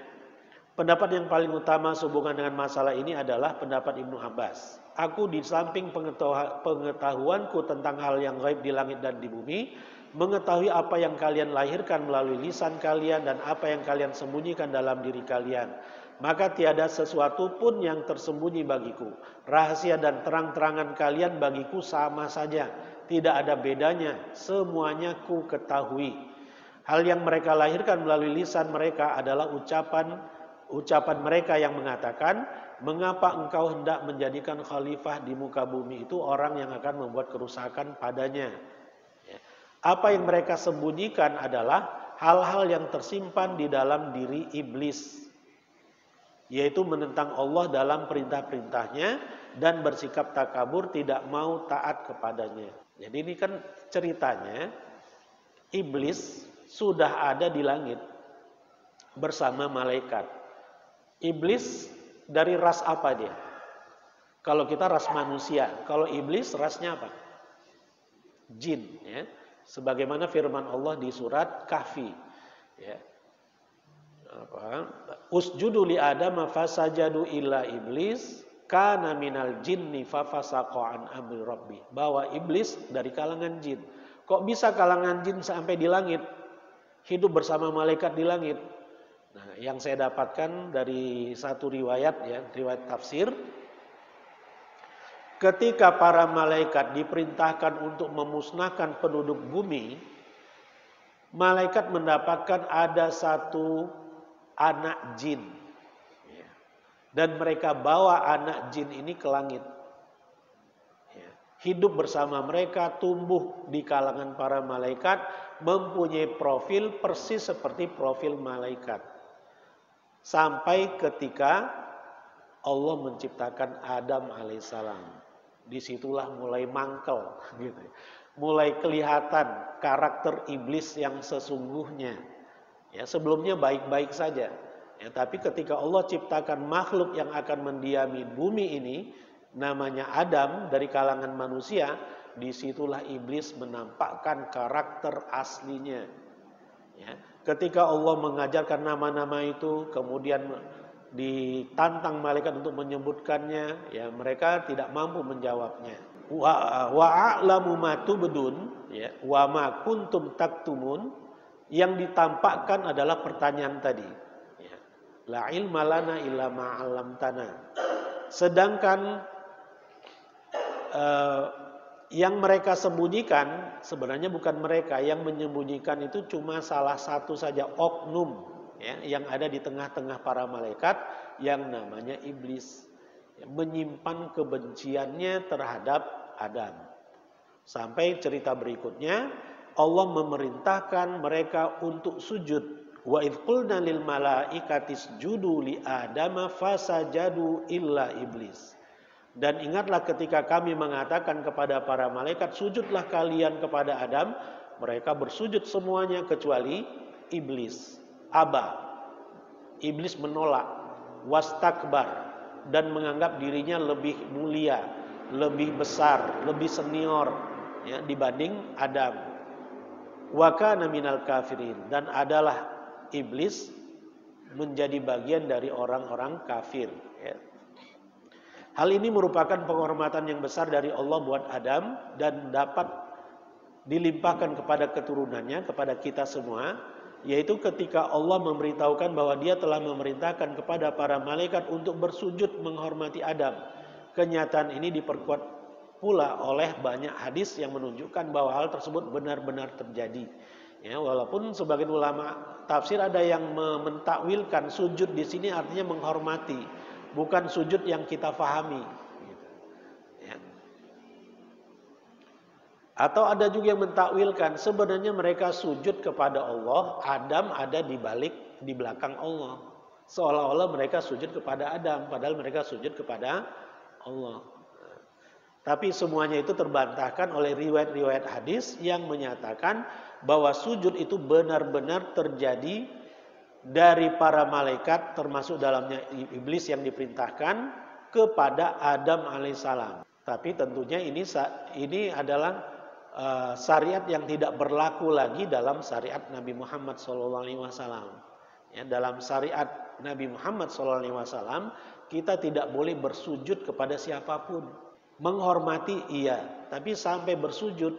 Pendapat yang paling utama sehubungan dengan masalah ini adalah pendapat Ibnu Abbas. Aku di samping pengetahuanku tentang hal yang gaib di langit dan di bumi, mengetahui apa yang kalian lahirkan melalui lisan kalian dan apa yang kalian sembunyikan dalam diri kalian. Maka tiada sesuatu pun yang tersembunyi bagiku. Rahasia dan terang-terangan kalian bagiku sama saja. Tidak ada bedanya, semuanya ku ketahui. Hal yang mereka lahirkan melalui lisan mereka adalah ucapan mereka yang mengatakan, mengapa engkau hendak menjadikan khalifah di muka bumi itu orang yang akan membuat kerusakan padanya. Apa yang mereka sembunyikan adalah hal-hal yang tersimpan di dalam diri iblis, yaitu menentang Allah dalam perintah-perintahnya dan bersikap takabur, tidak mau taat kepadanya. Jadi ini kan ceritanya iblis sudah ada di langit bersama malaikat. Iblis dari ras apa dia? Kalau kita ras manusia, kalau iblis rasnya apa? Jin, ya. Sebagaimana firman Allah di surat Kahfi, ya. Usjudu li Adam fasajadu illa iblis kana minal jinni fafasaqa an amri rabbi. Bahwa iblis dari kalangan jin. Kok bisa kalangan jin sampai di langit? Hidup bersama malaikat di langit. Nah, yang saya dapatkan dari satu riwayat, ya, riwayat tafsir, ketika para malaikat diperintahkan untuk memusnahkan penduduk bumi, malaikat mendapatkan ada satu anak jin. Dan mereka bawa anak jin ini ke langit. Hidup bersama mereka, tumbuh di kalangan para malaikat, mempunyai profil persis seperti profil malaikat. Sampai ketika Allah menciptakan Adam alaihissalam. Disitulah mulai mangkel, gitu. Mulai kelihatan karakter iblis yang sesungguhnya. Ya, sebelumnya baik-baik saja. Ya, tapi ketika Allah ciptakan makhluk yang akan mendiami bumi ini, namanya Adam dari kalangan manusia, disitulah iblis menampakkan karakter aslinya. Ya, ketika Allah mengajarkan nama-nama itu, kemudian ditantang malaikat untuk menyebutkannya, ya mereka tidak mampu menjawabnya. Wa a'lamu ma tubdun, ya, wa ma kuntum taktumun, yang ditampakkan adalah pertanyaan tadi. Ya. La ilma lana illa ma 'allamtana. Sedangkan yang mereka sembunyikan sebenarnya bukan mereka, yang menyembunyikan itu cuma salah satu saja oknum, ya, yang ada di tengah-tengah para malaikat yang namanya iblis, ya, menyimpan kebenciannya terhadap Adam. Sampai cerita berikutnya Allah memerintahkan mereka untuk sujud. Wa idz qulna lil malaikati isjudu li adama fasajadu illa iblis. Dan ingatlah ketika kami mengatakan kepada para malaikat, sujudlah kalian kepada Adam, mereka bersujud semuanya kecuali iblis. Aba. Iblis menolak, wastakbar, dan menganggap dirinya lebih mulia, lebih besar, lebih senior, ya, dibanding Adam. Wa kana minal kafirin, dan adalah iblis menjadi bagian dari orang-orang kafir, ya. Hal ini merupakan penghormatan yang besar dari Allah buat Adam dan dapat dilimpahkan kepada keturunannya, kepada kita semua, yaitu ketika Allah memberitahukan bahwa Dia telah memerintahkan kepada para malaikat untuk bersujud menghormati Adam. Kenyataan ini diperkuat pula oleh banyak hadis yang menunjukkan bahwa hal tersebut benar-benar terjadi. Ya, walaupun sebagian ulama tafsir ada yang mentakwilkan sujud di sini artinya menghormati, bukan sujud yang kita fahami. Ya. Atau ada juga yang mentakwilkan sebenarnya mereka sujud kepada Allah, Adam ada di belakang Allah. Seolah-olah mereka sujud kepada Adam, padahal mereka sujud kepada Allah. Tapi semuanya itu terbantahkan oleh riwayat-riwayat hadis yang menyatakan bahwa sujud itu benar-benar terjadi dari para malaikat, termasuk dalamnya iblis yang diperintahkan kepada Adam alaihissalam. Tapi tentunya ini adalah syariat yang tidak berlaku lagi dalam syariat Nabi Muhammad SAW. Ya, dalam syariat Nabi Muhammad SAW kita tidak boleh bersujud kepada siapapun. Menghormati iya, tapi sampai bersujud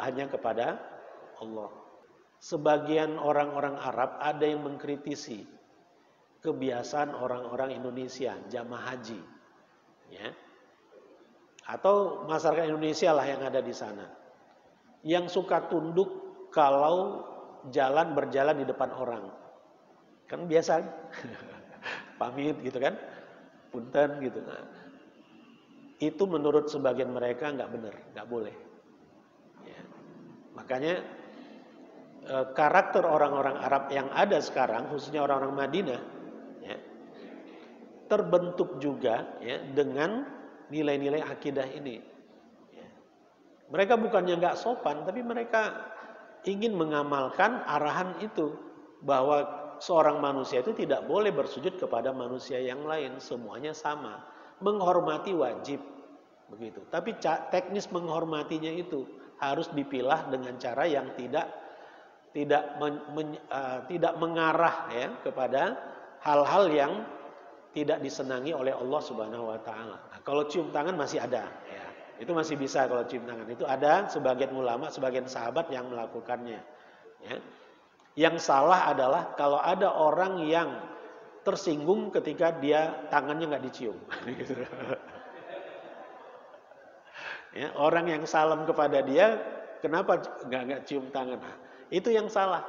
hanya kepada Allah. Sebagian orang-orang Arab ada yang mengkritisi kebiasaan orang-orang Indonesia jamaah haji, ya, atau masyarakat Indonesia lah yang ada di sana, yang suka tunduk kalau berjalan di depan orang, kan biasa, pamit gitu kan, punten gitu. Nah, itu menurut sebagian mereka nggak benar, nggak boleh. Ya. Makanya karakter orang-orang Arab yang ada sekarang, khususnya orang-orang Madinah, ya, terbentuk juga, ya, dengan nilai-nilai akidah ini. Ya. Mereka bukannya nggak sopan, tapi mereka ingin mengamalkan arahan itu, bahwa seorang manusia itu tidak boleh bersujud kepada manusia yang lain, semuanya sama. Menghormati wajib, begitu. Tapi teknis menghormatinya itu harus dipilah dengan cara yang tidak mengarah ya kepada hal-hal yang tidak disenangi oleh Allah Subhanahu wa taala. Nah, kalau cium tangan masih ada ya. Itu masih bisa kalau cium tangan. Itu ada sebagian ulama, sebagian sahabat yang melakukannya ya. Yang salah adalah kalau ada orang yang tersinggung ketika dia tangannya nggak dicium. Ya, orang yang salam kepada dia, kenapa nggak cium tangan? Nah, itu yang salah.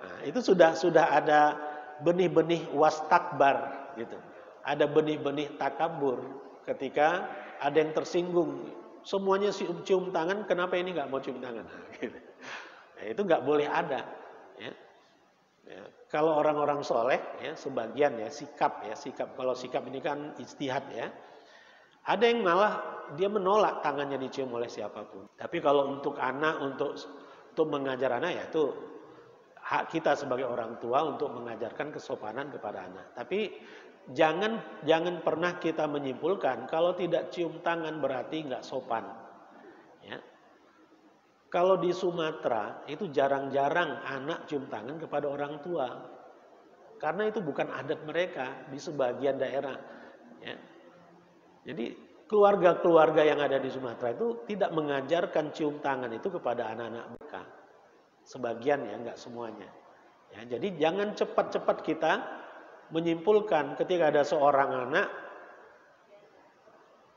Nah, itu sudah ada benih-benih wastakbar, gitu. Ada benih-benih takabur ketika ada yang tersinggung. Semuanya cium tangan, kenapa ini nggak mau cium tangan? Nah, gitu. Nah, itu nggak boleh ada. Ya. Ya, kalau orang-orang soleh, ya sebagian ya sikap. Kalau sikap ini kan ijtihad ya. Ada yang malah dia menolak tangannya dicium oleh siapapun. Tapi kalau untuk anak, untuk mengajar anak ya itu hak kita sebagai orang tua untuk mengajarkan kesopanan kepada anak. Tapi jangan pernah kita menyimpulkan kalau tidak cium tangan berarti nggak sopan. Ya. Kalau di Sumatera itu jarang-jarang anak cium tangan kepada orang tua. Karena itu bukan adat mereka di sebagian daerah. Ya. Jadi keluarga-keluarga yang ada di Sumatera itu tidak mengajarkan cium tangan itu kepada anak-anak mereka. Sebagian ya, enggak semuanya. Ya, jadi jangan cepat-cepat kita menyimpulkan ketika ada seorang anak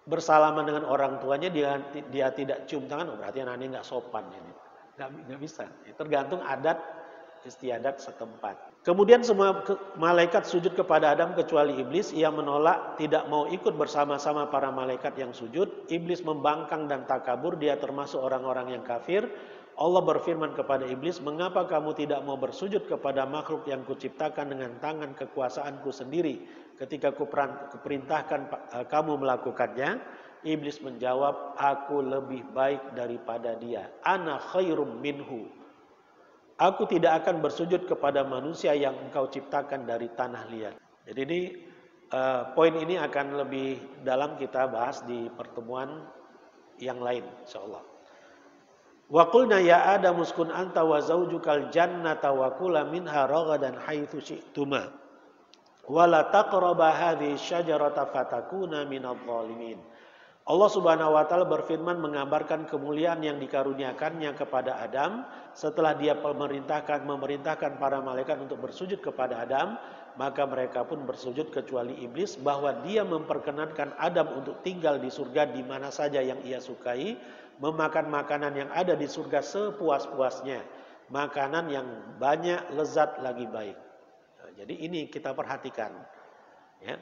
bersalaman dengan orang tuanya dia tidak cium tangan, berarti anak ini nggak sopan ini. Nggak bisa. Tergantung adat istiadat setempat. Kemudian semua malaikat sujud kepada Adam kecuali iblis. Ia menolak, tidak mau ikut bersama-sama para malaikat yang sujud. Iblis membangkang dan takabur, dia termasuk orang-orang yang kafir. Allah berfirman kepada iblis, mengapa kamu tidak mau bersujud kepada makhluk yang kuciptakan dengan tangan kekuasaanku sendiri ketika kuperintahkan kamu melakukannya? Iblis menjawab, aku lebih baik daripada dia. Ana khairum minhu. Aku tidak akan bersujud kepada manusia yang engkau ciptakan dari tanah liat. Jadi ini poin ini akan lebih dalam kita bahas di pertemuan yang lain insyaallah. Wa qulna ya Adam uskun anta wa zaujukal jannata wa kula minha ragadan haitsu syi'tuma wa la taqraba hadhihi syajarata fatakuna minadh dhalimin. Allah Subhanahu wa taala berfirman mengabarkan kemuliaan yang dikaruniakannya kepada Adam setelah dia memerintahkan para malaikat untuk bersujud kepada Adam, maka mereka pun bersujud kecuali iblis, bahwa dia memperkenankan Adam untuk tinggal di surga di mana saja yang ia sukai, memakan makanan yang ada di surga sepuas-puasnya, makanan yang banyak, lezat lagi baik. Nah, jadi ini kita perhatikan ya.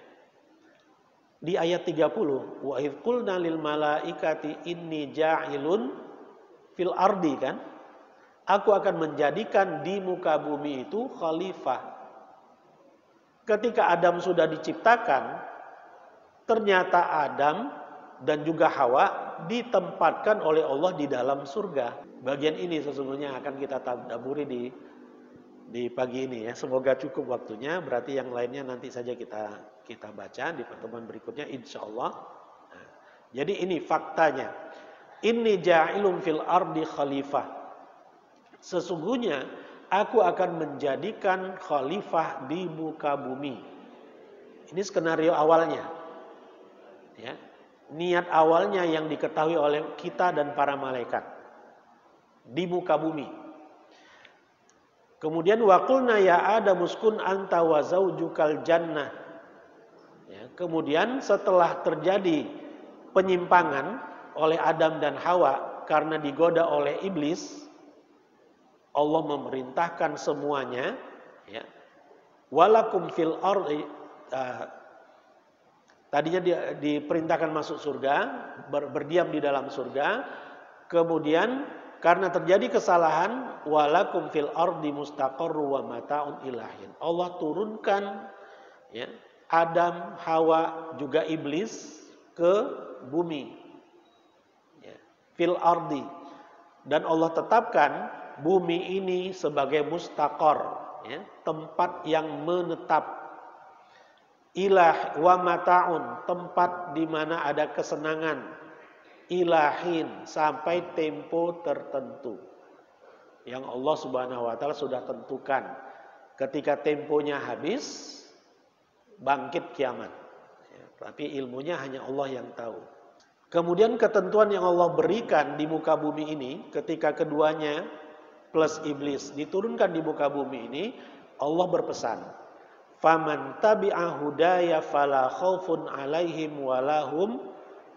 Di ayat 30, wa idz qulna lil malaikati inni ja'ilun fil ardi, kan? Aku akan menjadikan di muka bumi itu khalifah. Ketika Adam sudah diciptakan, ternyata Adam dan juga Hawa ditempatkan oleh Allah di dalam surga. Bagian ini sesungguhnya akan kita tadabburi di pagi ini ya. Semoga cukup waktunya, berarti yang lainnya nanti saja kita baca di pertemuan berikutnya insyaallah. Nah, jadi ini faktanya. Inni ja'ilun fil ardi khalifah. Sesungguhnya aku akan menjadikan khalifah di muka bumi. Ini skenario awalnya. Ya. Niat awalnya yang diketahui oleh kita dan para malaikat di muka bumi. Kemudian waqulna ya Adam uskun anta wa zaujukal jannah. Ya, kemudian setelah terjadi penyimpangan oleh Adam dan Hawa karena digoda oleh iblis, Allah memerintahkan semuanya ya. Walakum fil ardi, tadinya diperintahkan masuk surga, berdiam di dalam surga. Kemudian karena terjadi kesalahan, walakum fil ardi mustaqarru wa mata'un ilahin. Allah turunkan ya, Adam, Hawa, juga iblis ke bumi. Ya, fil ardi. Dan Allah tetapkan bumi ini sebagai mustaqor, ya, tempat yang menetap. Ilah wa mata'un, tempat di mana ada kesenangan. Ilahin, sampai tempo tertentu yang Allah Subhanahu wa taala sudah tentukan. Ketika temponya habis, bangkit kiamat. Ya, tapi ilmunya hanya Allah yang tahu. Kemudian ketentuan yang Allah berikan di muka bumi ini, ketika keduanya plus iblis diturunkan di muka bumi ini, Allah berpesan, "Faman tabi'a hudaya fala khaufun 'alaihim walahum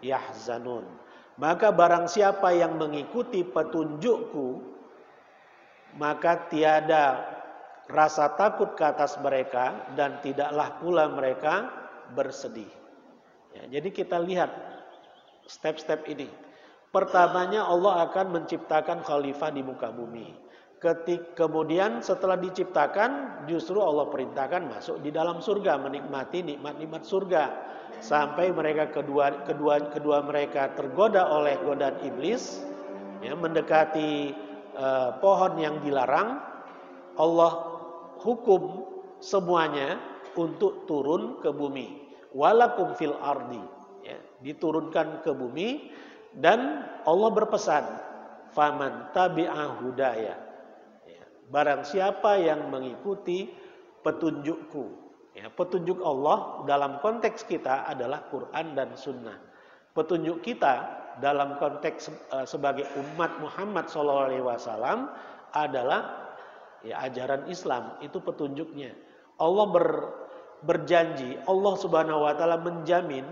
yahzanun." Maka barang siapa yang mengikuti petunjukku, maka tiada rasa takut ke atas mereka dan tidaklah pula mereka bersedih. Ya, jadi kita lihat step-step ini. Pertamanya Allah akan menciptakan khalifah di muka bumi. Kemudian setelah diciptakan, justru Allah perintahkan masuk di dalam surga, menikmati nikmat-nikmat surga. Sampai mereka kedua mereka tergoda oleh godaan iblis, ya, mendekati pohon yang dilarang. Allah hukum semuanya untuk turun ke bumi. Walakum fil ardi, ya, diturunkan ke bumi, dan Allah berpesan, faman tabi'a hudaya, ya, barang siapa yang mengikuti petunjukku. Ya, petunjuk Allah dalam konteks kita adalah Quran dan Sunnah. Petunjuk kita dalam konteks sebagai umat Muhammad SAW adalah, ya, ajaran Islam, itu petunjuknya. Allah berjanji, Allah Subhanahu wa taala menjamin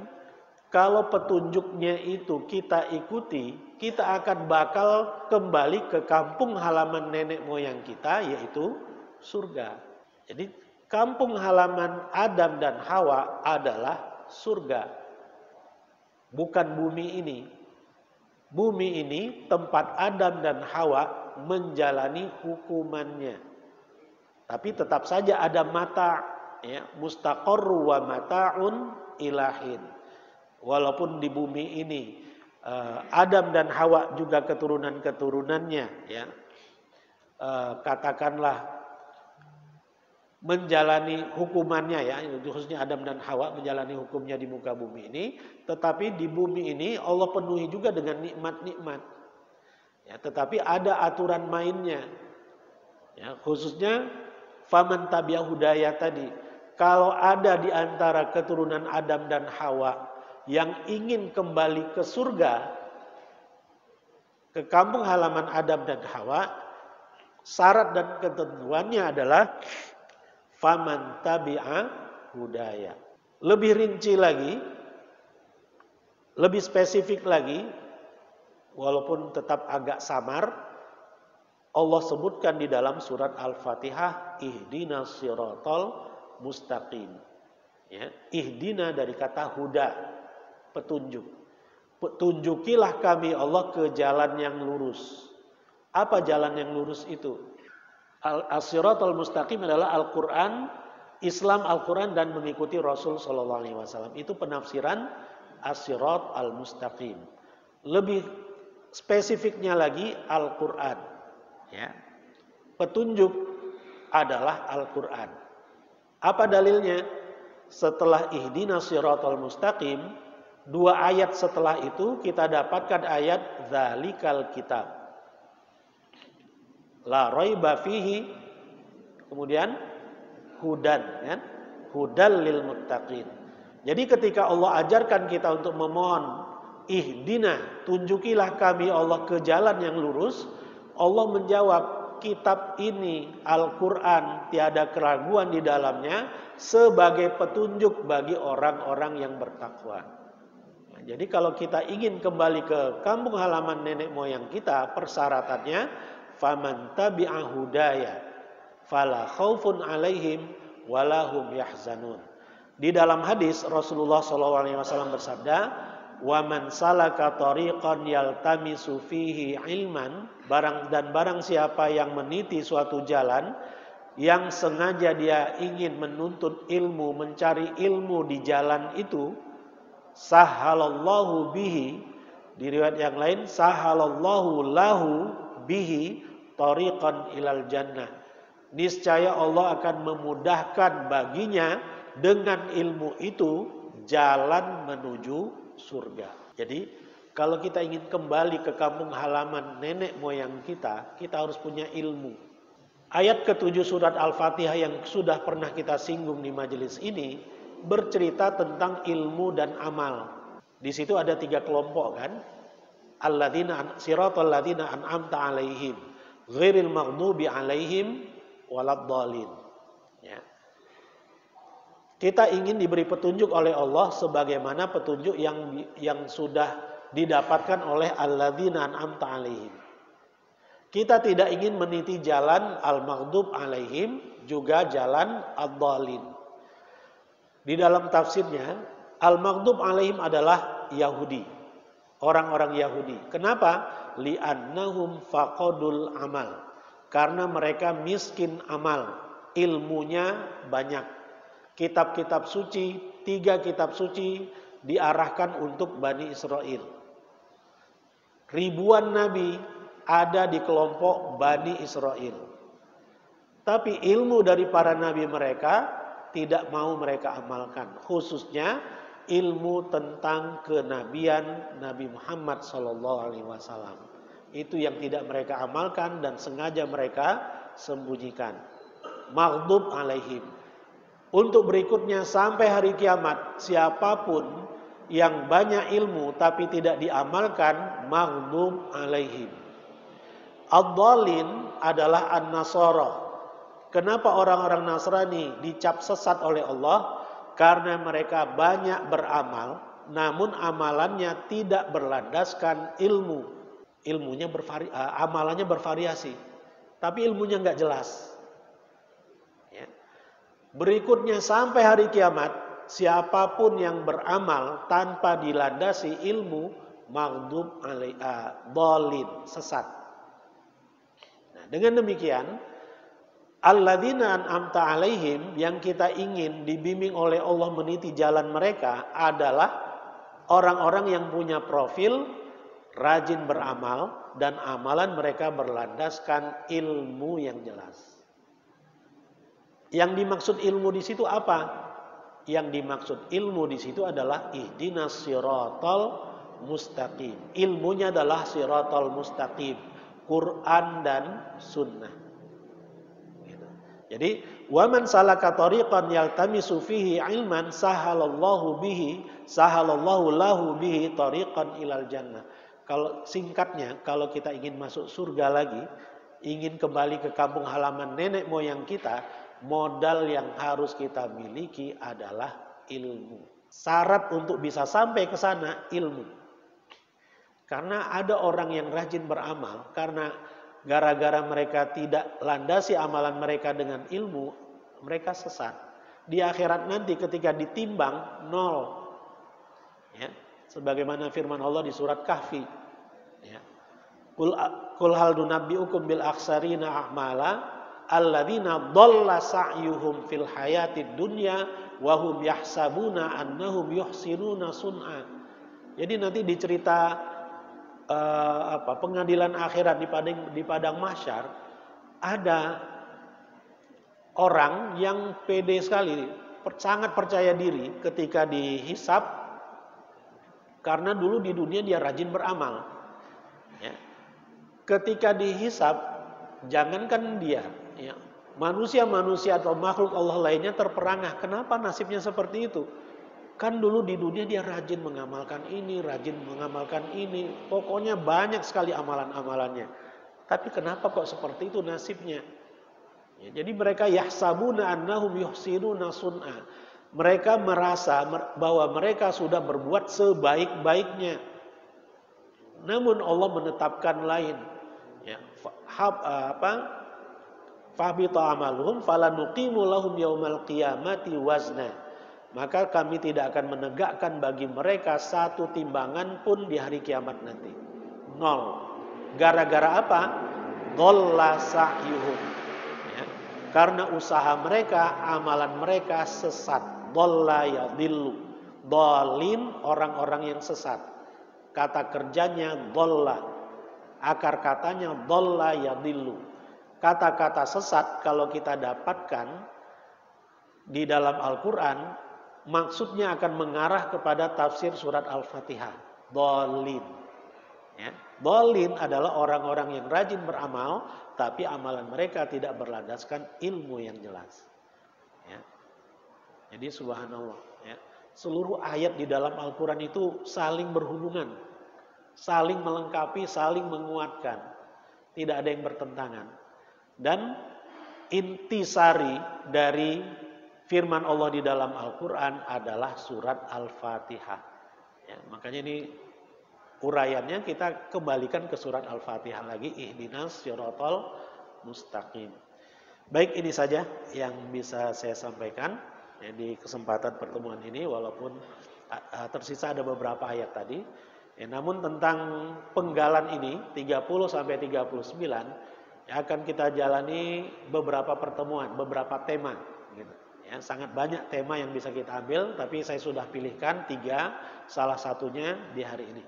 kalau petunjuknya itu kita ikuti, kita akan bakal kembali ke kampung halaman nenek moyang kita, yaitu surga. Jadi kampung halaman Adam dan Hawa adalah surga, bukan bumi ini. Bumi ini tempat Adam dan Hawa menjalani hukumannya. Tapi tetap saja ada mata, ya, mustaqarru wa mata'un ilahin. Walaupun di bumi ini Adam dan Hawa juga keturunan-keturunannya, ya, katakanlah menjalani hukumannya, ya, khususnya Adam dan Hawa menjalani hukumnya di muka bumi ini. Tetapi di bumi ini Allah penuhi juga dengan nikmat-nikmat. Ya, tetapi ada aturan mainnya, ya, khususnya faman tabi'a hudaya tadi. Kalau ada di antara keturunan Adam dan Hawa yang ingin kembali ke surga, ke kampung halaman Adam dan Hawa, syarat dan ketentuannya adalah faman tabi'a hudaya. Lebih rinci lagi, lebih spesifik lagi, walaupun tetap agak samar, Allah sebutkan di dalam surat Al-Fatihah, ihdinas siratal mustaqim. Ya, ihdina dari kata huda, petunjuk. Tunjukilah kami Allah ke jalan yang lurus. Apa jalan yang lurus itu? As-siratal mustaqim adalah Al-Quran, Islam, Al-Quran, dan mengikuti Rasul Sallallahu Alaihi Wasallam. Itu penafsiran as-sirat al-mustaqim. Lebih spesifiknya lagi Al-Quran, ya. Petunjuk adalah Al-Quran. Apa dalilnya? Setelah ihdinas siratal mustaqim, 2 ayat setelah itu kita dapatkan ayat dzalikal kitab la raiba fihi, kemudian hudan, kan? Hudal lil muttaqin. Jadi ketika Allah ajarkan kita untuk memohon ihdina, tunjukilah kami Allah ke jalan yang lurus, Allah menjawab, kitab ini Al-Quran tiada keraguan di dalamnya sebagai petunjuk bagi orang-orang yang bertakwa. Nah, jadi kalau kita ingin kembali ke kampung halaman nenek moyang kita, persyaratannya faman tabi'a hudaya fala khaufun 'alaihim walahum yahzanun. Di dalam hadis Rasulullah SAW bersabda, wa man salaka tariqan yaltamisu fihi ilman, barang siapa yang meniti suatu jalan yang sengaja dia ingin menuntut ilmu, mencari ilmu di jalan itu, sahalallahu bihi, di riwayat yang lain sahalallahu lahu bihi tariqan ilal jannah. Niscaya Allah akan memudahkan baginya dengan ilmu itu jalan menuju surga. Jadi kalau kita ingin kembali ke kampung halaman nenek moyang kita harus punya ilmu. Ayat ke-7 surat Al-Fatihah yang sudah pernah kita singgung di majelis ini bercerita tentang ilmu dan amal. Di situ ada 3 kelompok kan? Alladzina siratal ladzina an'amta 'alaihim, ghairil maghdubi 'alaihim waladdallin. Ya. Kita ingin diberi petunjuk oleh Allah sebagaimana petunjuk yang sudah didapatkan oleh alladzina an'amta 'alaihim. Kita tidak ingin meniti jalan al-maghdub 'alaihim juga jalan ad-dallin. Di dalam tafsirnya, al-maghdub 'alaihim adalah Yahudi, orang-orang Yahudi. Kenapa? Li'annahum faqadul amal. Karena mereka miskin amal, ilmunya banyak. Kitab-kitab suci, 3 kitab suci diarahkan untuk Bani Israel. Ribuan nabi ada di kelompok Bani Israel. Tapi ilmu dari para nabi mereka tidak mau mereka amalkan. Khususnya ilmu tentang kenabian Nabi Muhammad SAW. Itu yang tidak mereka amalkan dan sengaja mereka sembunyikan. Maghdub alaihim. Untuk berikutnya sampai hari kiamat, siapapun yang banyak ilmu tapi tidak diamalkan, maghdub alaihim. Ad-dallin adalah an-nasara. Kenapa orang-orang Nasrani dicap sesat oleh Allah? Karena mereka banyak beramal, namun amalannya tidak berlandaskan ilmu. Amalannya bervariasi, tapi ilmunya nggak jelas. Ya. Berikutnya sampai hari kiamat, siapapun yang beramal tanpa dilandasi ilmu, maghdub dhalin, sesat. Nah, dengan demikian, alladzina an'amta 'alaihim yang kita ingin dibimbing oleh Allah meniti jalan mereka adalah orang-orang yang punya profil rajin beramal dan amalan mereka berlandaskan ilmu yang jelas. Yang dimaksud ilmu di situ apa? Yang dimaksud ilmu di situ adalah ihdinas siratal mustaqim. Ilmunya adalah siratal mustaqim, Quran dan sunnah. Gitu. Jadi, wa man salaka tariqan yaltamisu fihi ilman sahalallahu lahu bihi tariqan ilal jannah. Kalau singkatnya, kalau kita ingin masuk surga lagi, ingin kembali ke kampung halaman nenek moyang kita, modal yang harus kita miliki adalah ilmu. Syarat untuk bisa sampai ke sana ilmu. Karena ada orang yang rajin beramal, karena gara-gara mereka tidak landasi amalan mereka dengan ilmu, mereka sesat. Di akhirat nanti ketika ditimbang, 0. Ya. Sebagaimana firman Allah di surat Kahfi. Ya. Qul hal nunabbi'ukum bil akhsarina a'mala alladzina dhalla sa'yuhum fil hayatid dunya wa hum yahsabuna annahum yuhsinuna sun'a. Jadi nanti dicerita pengadilan akhirat di padang mahsyar, ada orang yang pede sekali, sangat percaya diri ketika dihisab. Karena dulu di dunia dia rajin beramal. Ya. Ketika dihisab, jangankan dia, ya, manusia-manusia atau makhluk Allah lainnya terperangah. Kenapa nasibnya seperti itu? Kan dulu di dunia dia rajin mengamalkan ini, rajin mengamalkan ini. Pokoknya banyak sekali amalan-amalannya. Tapi kenapa kok seperti itu nasibnya? Ya, jadi mereka yahsabuna annahum yuhsinuna sun'a. Mereka merasa bahwa mereka sudah berbuat sebaik-baiknya. Namun Allah menetapkan lain. Ya, fahbita amaluhum falanuqimu lahum yaumal qiyamati wazna. Maka kami tidak akan menegakkan bagi mereka satu timbangan pun di hari kiamat nanti. 0. Gara-gara apa? Dhalla sa'yuhum. Ya. Karena usaha mereka, amalan mereka sesat. Dhalla yadhillu. Dhalin, orang-orang yang sesat. Kata kerjanya dhalla. Akar katanya dhalla yadhillu. kata-kata sesat kalau kita dapatkan di dalam Al-Quran, maksudnya akan mengarah kepada tafsir surat Al-Fatihah. Dhalin. Ya. Dhalin adalah orang-orang yang rajin beramal, tapi amalan mereka tidak berlandaskan ilmu yang jelas. Ya. Jadi subhanallah. Ya. Seluruh ayat di dalam Al-Quran itu saling berhubungan, saling melengkapi, saling menguatkan. Tidak ada yang bertentangan. Dan intisari dari firman Allah di dalam Al-Quran adalah surat Al-Fatihah. Ya, makanya ini uraiannya kita kembalikan ke surat Al-Fatihah lagi. Ihdinas siratal mustaqim. Baik, ini saja yang bisa saya sampaikan ya, di kesempatan pertemuan ini. Walaupun tersisa ada beberapa ayat tadi. Ya, namun tentang penggalan ini 30-39 akan kita jalani beberapa pertemuan, beberapa tema. Gitu. Ya, sangat banyak tema yang bisa kita ambil, tapi saya sudah pilihkan 3, salah satunya di hari ini.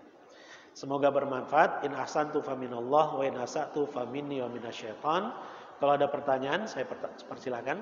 Semoga bermanfaat. In ahsantu faminallah wa in asa'tu faminni wa minasyaitan. Kalau ada pertanyaan, saya persilakan.